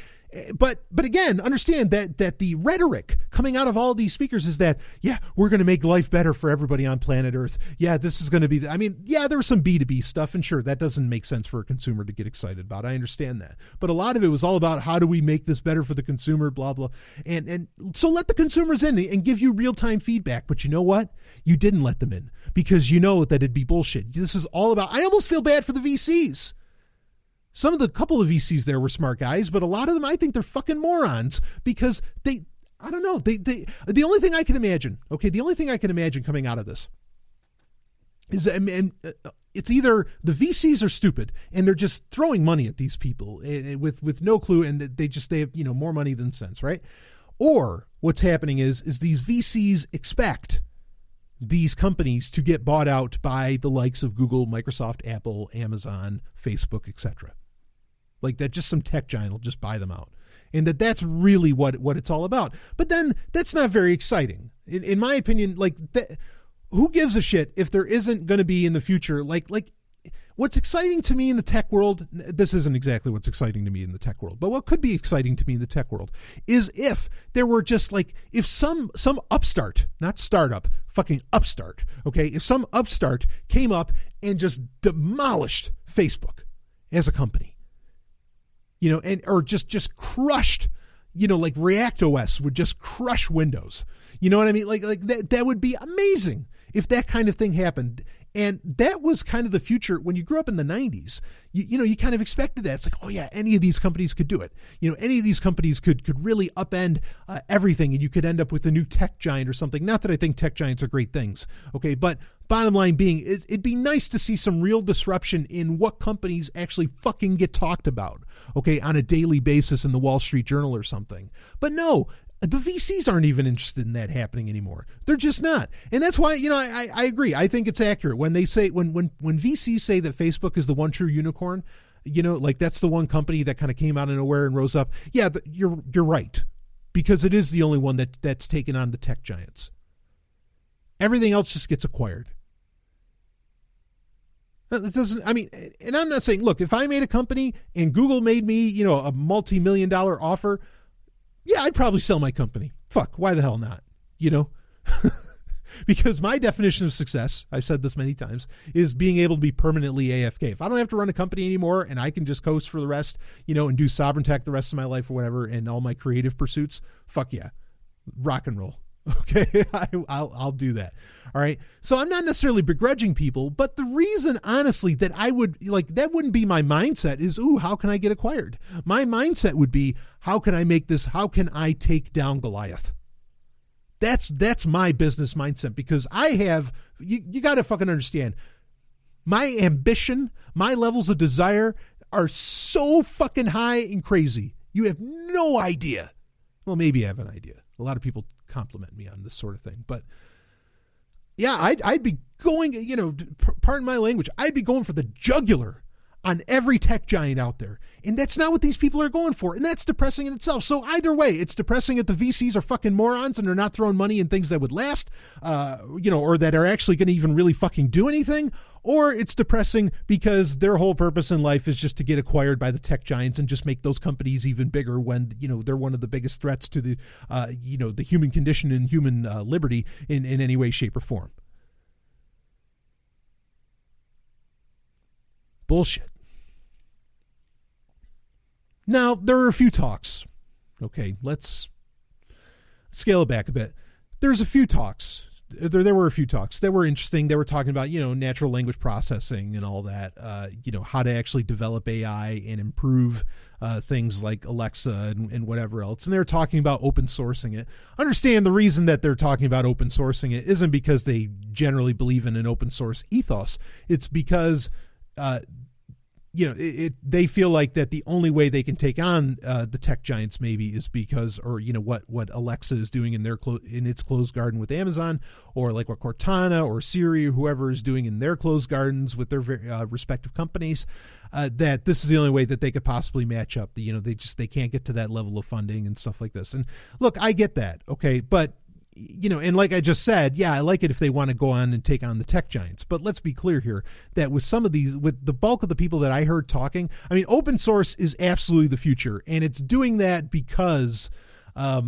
but again, understand that the rhetoric coming out of all these speakers is that, yeah, we're going to make life better for everybody on planet Earth. Yeah, this is going to be, there was some B2B stuff, and sure, that doesn't make sense for a consumer to get excited about. I understand that. But a lot of it was all about how do we make this better for the consumer, blah, blah. And so let the consumers in and give you real-time feedback. But you know what? You didn't let them in because you know that it'd be bullshit. This is all about, I almost feel bad for the VCs. Couple of VCs there were smart guys, but a lot of them, I think they're fucking morons because I don't know. The only thing I can imagine, coming out of this is, it's either the VCs are stupid and they're just throwing money at these people with no clue, and they have, more money than sense, right? Or what's happening is these VCs expect these companies to get bought out by the likes of Google, Microsoft, Apple, Amazon, Facebook, etc. Like that, just some tech giant will just buy them out. And that's really what it's all about. But then that's not very exciting. In my opinion, who gives a shit if there isn't going to be in the future, like what's exciting to me in the tech world, this isn't exactly what's exciting to me in the tech world, but what could be exciting to me in the tech world is if there were just like, if some upstart, not startup, fucking upstart, okay, if some upstart came up and just demolished Facebook as a company, you know, and or just crushed, you know, like React OS would just crush Windows. You know what I mean? Like that would be amazing if that kind of thing happened. And that was kind of the future when you grew up in the 90s. You know, you kind of expected that. It's like, oh yeah, any of these companies could do it. You know, any of these companies could really upend everything, and you could end up with a new tech giant or something. Not that I think tech giants are great things, okay? But bottom line being, it'd be nice to see some real disruption in what companies actually fucking get talked about, okay, on a daily basis in the Wall Street Journal or something. But no, the VCs aren't even interested in that happening anymore. They're just not. And that's why, you know, I agree. I think it's accurate when they say, when VCs say that Facebook is the one true unicorn, you know, like that's the one company that kind of came out of nowhere and rose up. Yeah, you're right. Because it is the only one that's taken on the tech giants. Everything else just gets acquired. It doesn't, I mean, and I'm not saying, look, if I made a company and Google made me, you know, a multi-million-dollar offer, yeah, I'd probably sell my company. Fuck, why the hell not? You know? Because my definition of success, I've said this many times, is being able to be permanently AFK. If I don't have to run a company anymore and I can just coast for the rest, you know, and do sovereign tech the rest of my life or whatever, and all my creative pursuits, fuck yeah. Rock and roll. Okay, I'll do that. All right. So I'm not necessarily begrudging people, but the reason, honestly, that I would like, that wouldn't be my mindset is, ooh, how can I get acquired? My mindset would be, how can I make this? How can I take down Goliath? That's my business mindset, because I have, you got to fucking understand, my ambition, my levels of desire are so fucking high and crazy. You have no idea. Well, maybe I have an idea. A lot of people compliment me on this sort of thing, but yeah, I'd be going, you know, pardon my language, I'd be going for the jugular on every tech giant out there. And that's not what these people are going for. And that's depressing in itself. So either way, it's depressing that the VCs are fucking morons and they're not throwing money in things that would last, you know, or that are actually going to even really fucking do anything. Or it's depressing because their whole purpose in life is just to get acquired by the tech giants and just make those companies even bigger when, you know, they're one of the biggest threats to the, you know, the human condition and human liberty in any way, shape, or form. Bullshit. Now, there are a few talks. Okay, let's scale it back a bit. There's a few talks. There were a few talks that were interesting. They were talking about, you know, natural language processing and all that, you know, how to actually develop AI and improve things like Alexa and whatever else. And they're talking about open sourcing it. Understand the reason that they're talking about open sourcing it isn't because they generally believe in an open source ethos. It's because you know, they feel like that the only way they can take on the tech giants maybe is because, or, you know, what Alexa is doing in its closed garden with Amazon, or like what Cortana or Siri or whoever is doing in their closed gardens with their respective companies, that this is the only way that they could possibly match up. You know, they can't get to that level of funding and stuff like this. And look, I get that. Okay. But, you know, and like I just said, yeah, I like it if they want to go on and take on the tech giants. But let's be clear here that with some of these, with the bulk of the people that I heard talking, I mean, open source is absolutely the future. And it's doing that because, I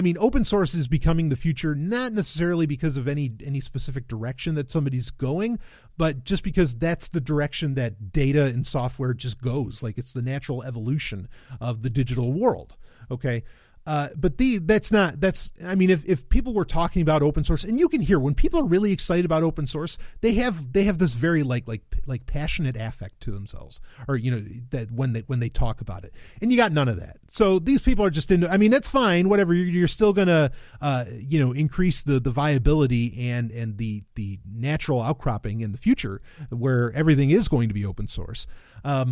mean, open source is becoming the future, not necessarily because of any specific direction that somebody's going, but just because that's the direction that data and software just goes. Like, it's the natural evolution of the digital world. Okay. But I mean, if people were talking about open source, and you can hear when people are really excited about open source, they have this very like passionate affect to themselves, or, you know, that when they talk about it, and you got none of that. So these people are just into, I mean, that's fine, whatever. You're still gonna, you know, increase the viability and the natural outcropping in the future where everything is going to be open source, or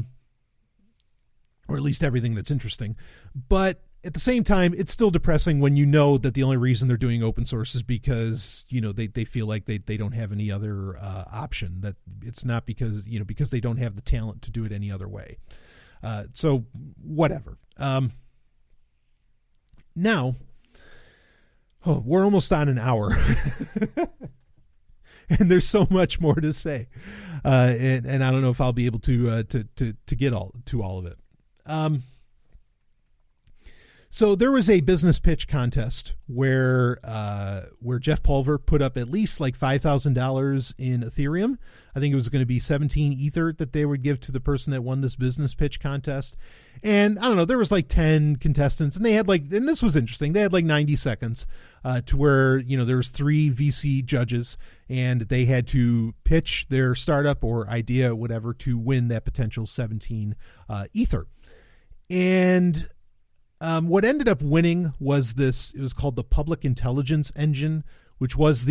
at least everything that's interesting. But at the same time, it's still depressing when you know that the only reason they're doing open source is because, you know, they feel like they don't have any other option, that it's not because, you know, because they don't have the talent to do it any other way. So whatever. Now, we're almost on an hour. and there's so much more to say, and I don't know if I'll be able to get all of it. So there was a business pitch contest where Jeff Pulver put up at least like $5,000 in Ethereum. I think it was going to be 17 Ether that they would give to the person that won this business pitch contest. And I don't know, there was like 10 contestants, and they had and this was interesting, they had like 90 seconds to where, there was 3 VC judges, and they had to pitch their startup or idea, whatever, to win that potential 17 Ether. And what ended up winning was it was called the Public Intelligence Engine, which was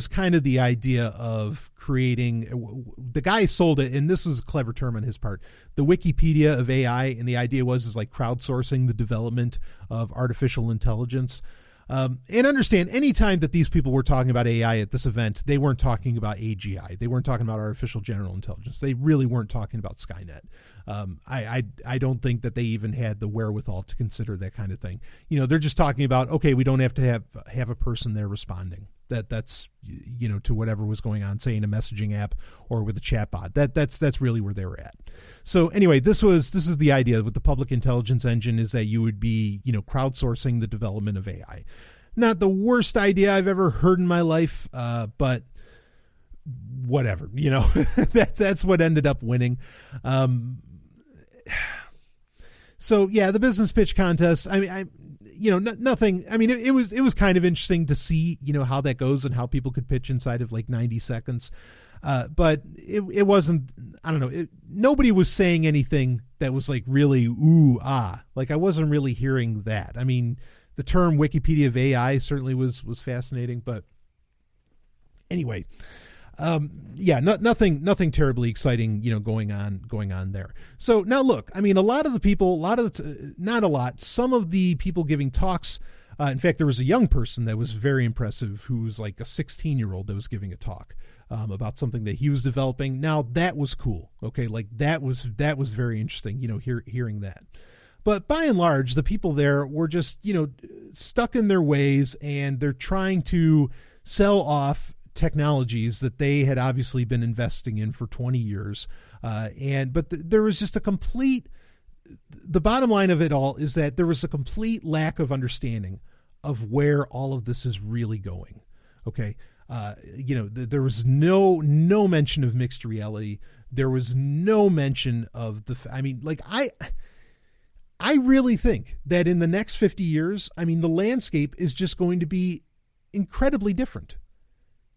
kind of the idea of creating, the guy sold it, and this was a clever term on his part, the Wikipedia of AI. And the idea is like crowdsourcing the development of artificial intelligence. And understand, anytime that these people were talking about AI at this event, they weren't talking about AGI. They weren't talking about artificial general intelligence. They really weren't talking about Skynet. I don't think that they even had the wherewithal to consider that kind of thing. They're just talking about, okay, we don't have to have a person there responding. That's to whatever was going on, say in a messaging app or with a chatbot. That's really where they were at. So anyway, this is the idea with the Public Intelligence Engine, is that you would be, crowdsourcing the development of AI. Not the worst idea I've ever heard in my life, but whatever, that's what ended up winning. So yeah, the business pitch contest, nothing. I mean, it was kind of interesting to see, how that goes and how people could pitch inside of like 90 seconds. But it wasn't, I don't know. Nobody was saying anything that was like really, ooh, ah, like I wasn't really hearing that. I mean, the term Wikipedia of AI certainly was fascinating, but anyway, nothing terribly exciting, going on there. So now look, I mean, some of the people giving talks, in fact, there was a young person that was very impressive who was like a 16-year-old that was giving a talk about something that he was developing. Now that was cool. Okay. Like that was very interesting, hearing that. But by and large, the people there were just, stuck in their ways, and they're trying to sell off technologies that they had obviously been investing in for 20 years. There was just the bottom line of it all is that there was a complete lack of understanding of where all of this is really going. Okay. There was no mention of mixed reality. There was no mention of I really think that in the next 50 years, the landscape is just going to be incredibly different.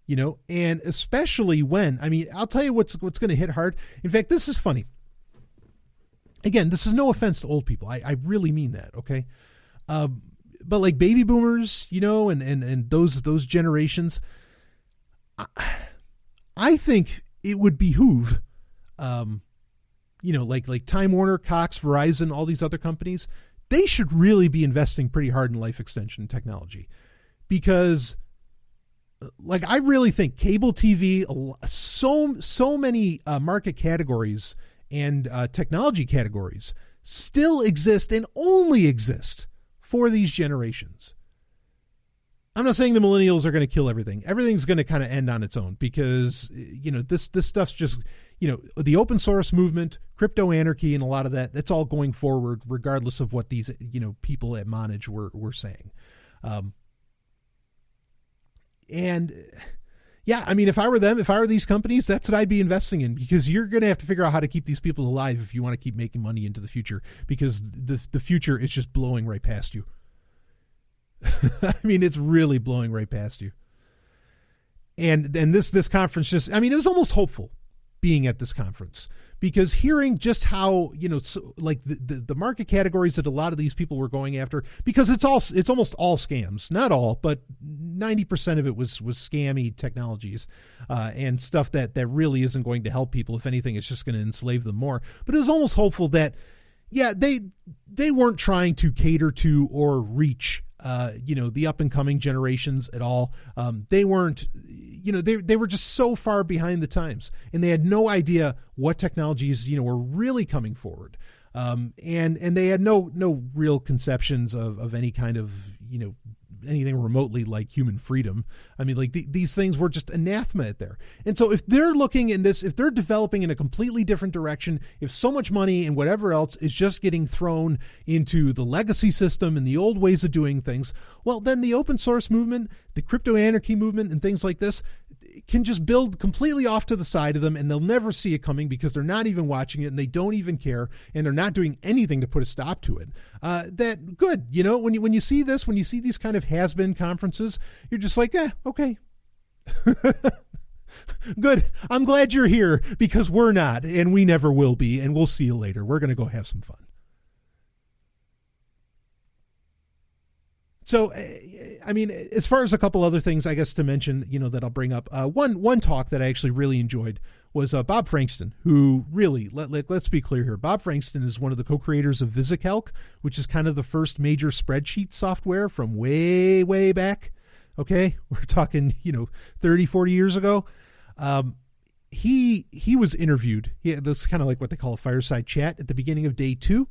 And especially when, I'll tell you what's going to hit hard. In fact, this is funny. Again, this is no offense to old people. I really mean that. Okay. But like baby boomers, and those generations, I think it would behoove, like Time Warner, Cox, Verizon, all these other companies, they should really be investing pretty hard in life extension technology, because I really think cable TV, so many market categories and technology categories still exist and only exist for these generations. I'm not saying the millennials are going to kill everything. Everything's going to kind of end on its own, because, this stuff's just, the open source movement, crypto anarchy, and a lot of that's all going forward, regardless of what these, people at Monage were saying. And yeah, if I were them, if I were these companies, that's what I'd be investing in, because you're going to have to figure out how to keep these people alive if you want to keep making money into the future, because the future is just blowing right past you. It's really blowing right past you. And this conference just, it was almost hopeful being at this conference, because hearing just how, the market categories that a lot of these people were going after, because it's almost all scams, not all, but 90% of it was scammy technologies, and stuff that really isn't going to help people. If anything, it's just going to enslave them more. But it was almost hopeful that, yeah, they weren't trying to cater to or reach the up and coming generations at all. They weren't, they were just so far behind the times, and they had no idea what technologies, were really coming forward. And they had no real conceptions of any kind of, anything remotely like human freedom. I mean, like these things were just anathema there. And so if they're looking in this, if they're developing in a completely different direction, if so much money and whatever else is just getting thrown into the legacy system and the old ways of doing things, well, then the open source movement, the crypto anarchy movement and things like this can just build completely off to the side of them, and they'll never see it coming because they're not even watching it and they don't even care, and they're not doing anything to put a stop to it. That good, you know, when you see this, when you see these kind of has-been conferences, you're just like, okay. Good. I'm glad you're here because we're not, and we never will be, and we'll see you later. We're going to go have some fun. So, I mean, as far as a couple other things, I guess, to mention, you know, that I'll bring up, one talk that I actually really enjoyed was Bob Frankston, who really, let's be clear here. Bob Frankston is one of the co-creators of VisiCalc, which is kind of the first major spreadsheet software from way, way back. Okay. We're talking, 30, 40 years ago. He was interviewed. That's kind of like what they call a fireside chat at the beginning of day 2.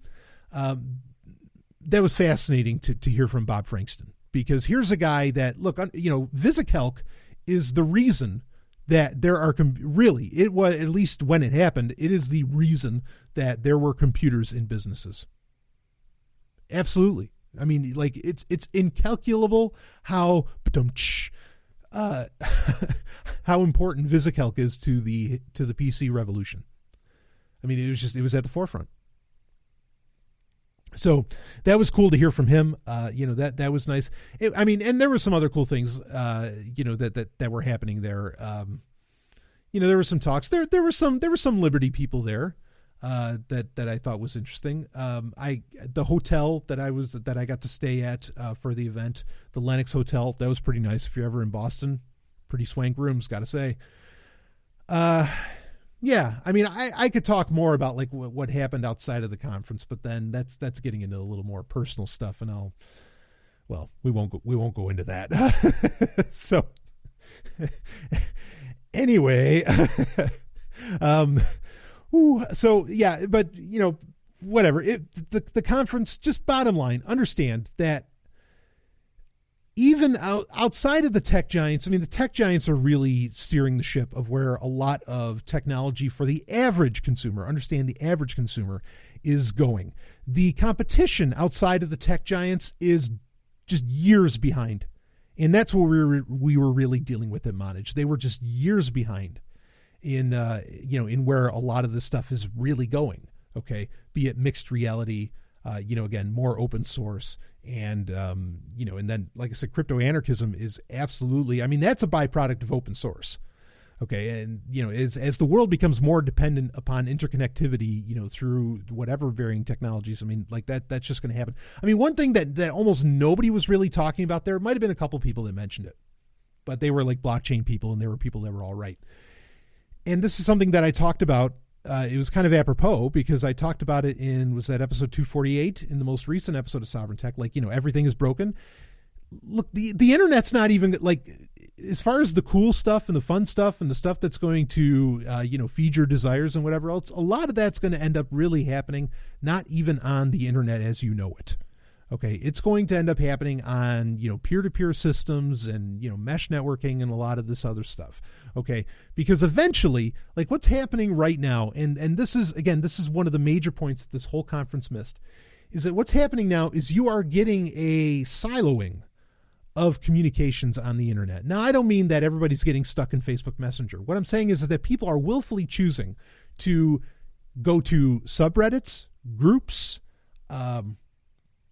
That was fascinating to hear from Bob Frankston, because here's a guy that, look, VisiCalc is the reason that there are really, it was, at least when it happened, it is the reason that there were computers in businesses. Absolutely. I mean, like it's incalculable how how important VisiCalc is to the PC revolution. I mean, it was at the forefront. So that was cool to hear from him. That was nice. And there were some other cool things, that were happening there. There were some talks. There were some Liberty people there, that I thought was interesting. The hotel that I got to stay at, for the event, the Lenox Hotel, that was pretty nice. If you're ever in Boston, pretty swank rooms, gotta say. Yeah, I mean, I could talk more about like what happened outside of the conference, but then that's getting into a little more personal stuff, and we won't go into that. So anyway, so yeah, but whatever. The conference, just bottom line, understand that even outside of the tech giants, I mean, the tech giants are really steering the ship of where a lot of technology for the average consumer, understand the average consumer, is going. The competition outside of the tech giants is just years behind. And that's what we were really dealing with at Montage. They were just years behind in where a lot of this stuff is really going. Okay. Be it mixed reality, again, more open source. And, and then, like I said, crypto anarchism is absolutely, I mean, that's a byproduct of open source. Okay. And, as the world becomes more dependent upon interconnectivity, through whatever varying technologies, I mean, like that's just going to happen. I mean, one thing that almost nobody was really talking about there, might've been a couple people that mentioned it, but they were like blockchain people, and they were people that were all right. And this is something that I talked about. It was kind of apropos because I talked about it was that episode 248 in the most recent episode of Sovereign Tech, like, everything is broken. Look, the internet's not even like, as far as the cool stuff and the fun stuff and the stuff that's going to, feed your desires and whatever else, a lot of that's going to end up really happening, not even on the internet as you know it. Okay. It's going to end up happening on, peer-to-peer systems and, mesh networking and a lot of this other stuff. Okay. Because eventually, like what's happening right now, and this is one of the major points that this whole conference missed, is that what's happening now is you are getting a siloing of communications on the internet. Now, I don't mean that everybody's getting stuck in Facebook Messenger. What I'm saying is that people are willfully choosing to go to subreddits, groups,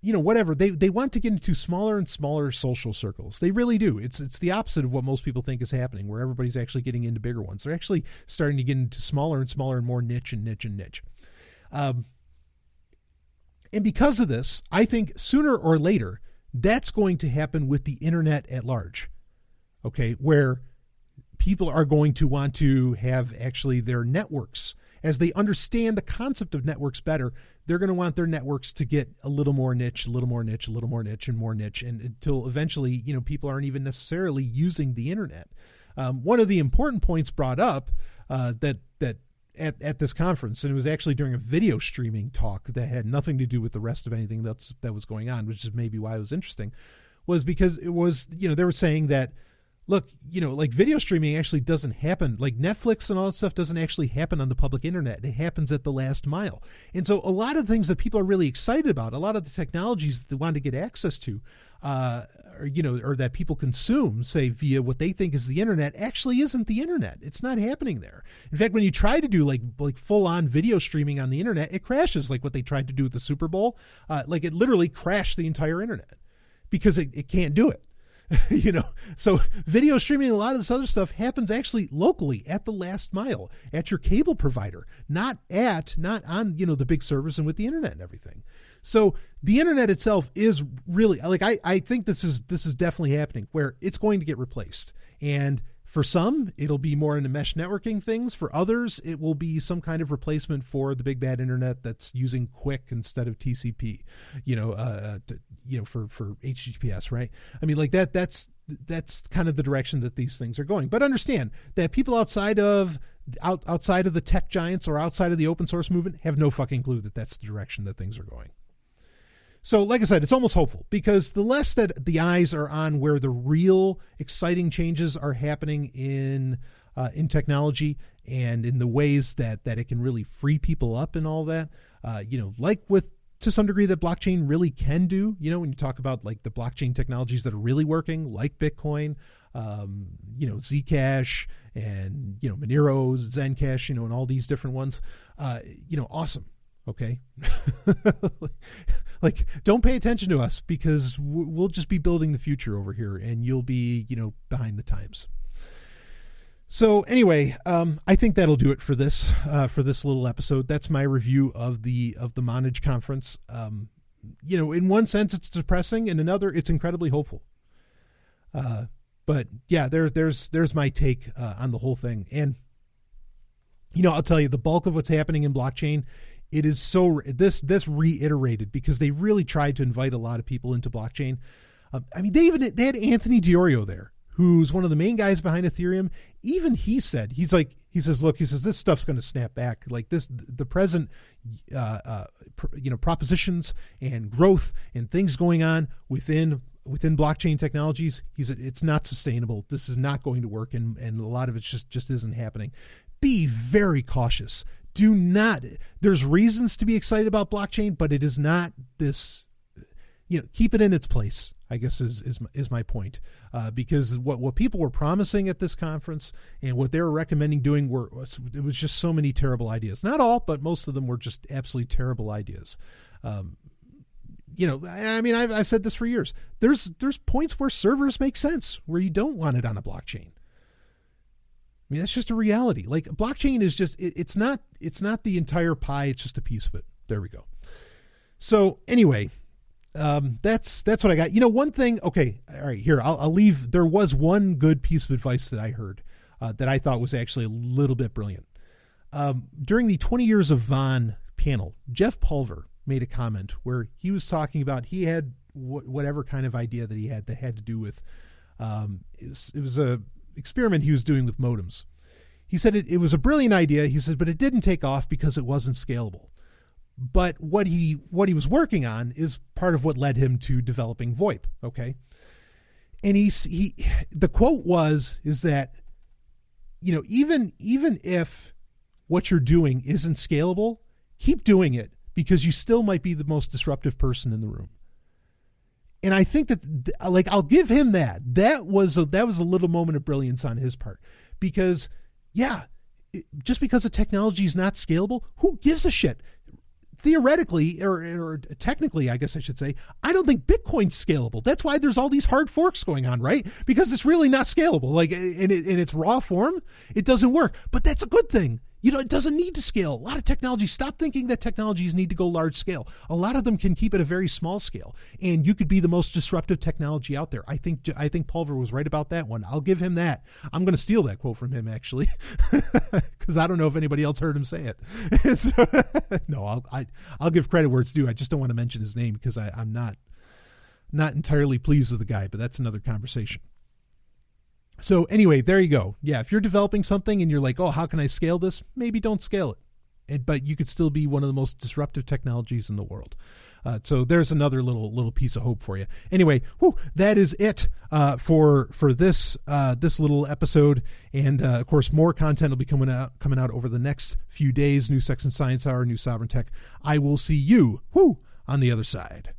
whatever. They want to get into smaller and smaller social circles. They really do. It's the opposite of what most people think is happening, where everybody's actually getting into bigger ones. They're actually starting to get into smaller and smaller and more niche and niche and niche. And because of this, I think sooner or later, that's going to happen with the internet at large. Okay, where people are going to want to have actually their networks, as they understand the concept of networks better, they're going to want their networks to get a little more niche, a little more niche, a little more niche, and more niche, and until eventually, people aren't even necessarily using the internet. One of the important points brought up that at this conference, and it was actually during a video streaming talk that had nothing to do with the rest of anything that was going on, which is maybe why it was interesting, was because it was, they were saying that, look, like video streaming actually doesn't happen. Like Netflix and all that stuff doesn't actually happen on the public internet. It happens at the last mile. And so a lot of things that people are really excited about, a lot of the technologies that they want to get access to, or that people consume, say via what they think is the internet, actually isn't the internet. It's not happening there. In fact, when you try to do like full on video streaming on the internet, it crashes, like what they tried to do with the Super Bowl. Like it literally crashed the entire internet because it can't do it. So video streaming, a lot of this other stuff happens actually locally at the last mile at your cable provider, not on, the big servers and with the internet and everything. So the internet itself is really like, I think this is definitely happening where it's going to get replaced. And for some, it'll be more into mesh networking things. For others, it will be some kind of replacement for the big bad internet that's using QUIC instead of TCP, for HTTPS, right? I mean, like that's kind of the direction that these things are going. But understand that people outside of the tech giants or outside of the open source movement have no fucking clue that that's the direction that things are going. So like I said, it's almost hopeful because the less that the eyes are on where the real exciting changes are happening in technology and in the ways that it can really free people up and all that, like with, to some degree, that blockchain really can do, when you talk about like the blockchain technologies that are really working, like Bitcoin, Zcash and, Monero, Zencash, and all these different ones, awesome. Okay. Like, don't pay attention to us because we'll just be building the future over here and you'll be, behind the times. So anyway, I think that'll do it for this little episode. That's my review of the Monage conference. In one sense it's depressing, in another it's incredibly hopeful. But yeah, there's my take on the whole thing. And I'll tell you, the bulk of what's happening in blockchain, it is so this reiterated because they really tried to invite a lot of people into blockchain. They had Anthony Diorio there, who's one of the main guys behind Ethereum. Even he says, this stuff's going to snap back. Like the present, propositions and growth and things going on within blockchain technologies. He said, it's not sustainable. This is not going to work. And a lot of it just isn't happening. Be very cautious. There's reasons to be excited about blockchain, but it is not this, keep it in its place, I guess is my point. Because what people were promising at this conference and what they were recommending doing it was just so many terrible ideas. Not all, but most of them were just absolutely terrible ideas. I've said this for years. There's points where servers make sense, where you don't want it on a blockchain. That's just a reality. Like blockchain is just, it's not the entire pie. It's just a piece of it. There we go. So anyway, that's what I got. One thing. Okay. All right, here, I'll leave. There was one good piece of advice that I heard, that I thought was actually a little bit brilliant. During the 20 Years of Von panel, Jeff Pulver made a comment where he was talking about, he had whatever kind of idea that he had that had to do with, it was a experiment he was doing with modems. He said it was a brilliant idea. He said, but it didn't take off because it wasn't scalable. But what he was working on is part of what led him to developing VoIP. Okay. And the quote is that, even if what you're doing isn't scalable, keep doing it because you still might be the most disruptive person in the room. And I think that, I'll give him that. That was a little moment of brilliance on his part, because, just because a technology is not scalable, who gives a shit? Theoretically, or technically, I guess I should say, I don't think Bitcoin's scalable. That's why there's all these hard forks going on, right? Because it's really not scalable. Like in its raw form, it doesn't work. But that's a good thing. It doesn't need to scale. A lot of technologies, stop thinking that technologies need to go large scale. A lot of them can keep at a very small scale, and you could be the most disruptive technology out there. I think Pulver was right about that one. I'll give him that. I'm going to steal that quote from him, actually, because I don't know if anybody else heard him say it. So, no, I'll give credit where it's due. I just don't want to mention his name because I'm not entirely pleased with the guy, but that's another conversation. So anyway, there you go. Yeah, if you're developing something and you're like, oh, how can I scale this? Maybe don't scale it. but you could still be one of the most disruptive technologies in the world. So there's another little piece of hope for you. Anyway, that is it for this little episode, and of course more content will be coming out over the next few days. New Sex and Science Hour, new Sovereign Tech. I will see you on the other side.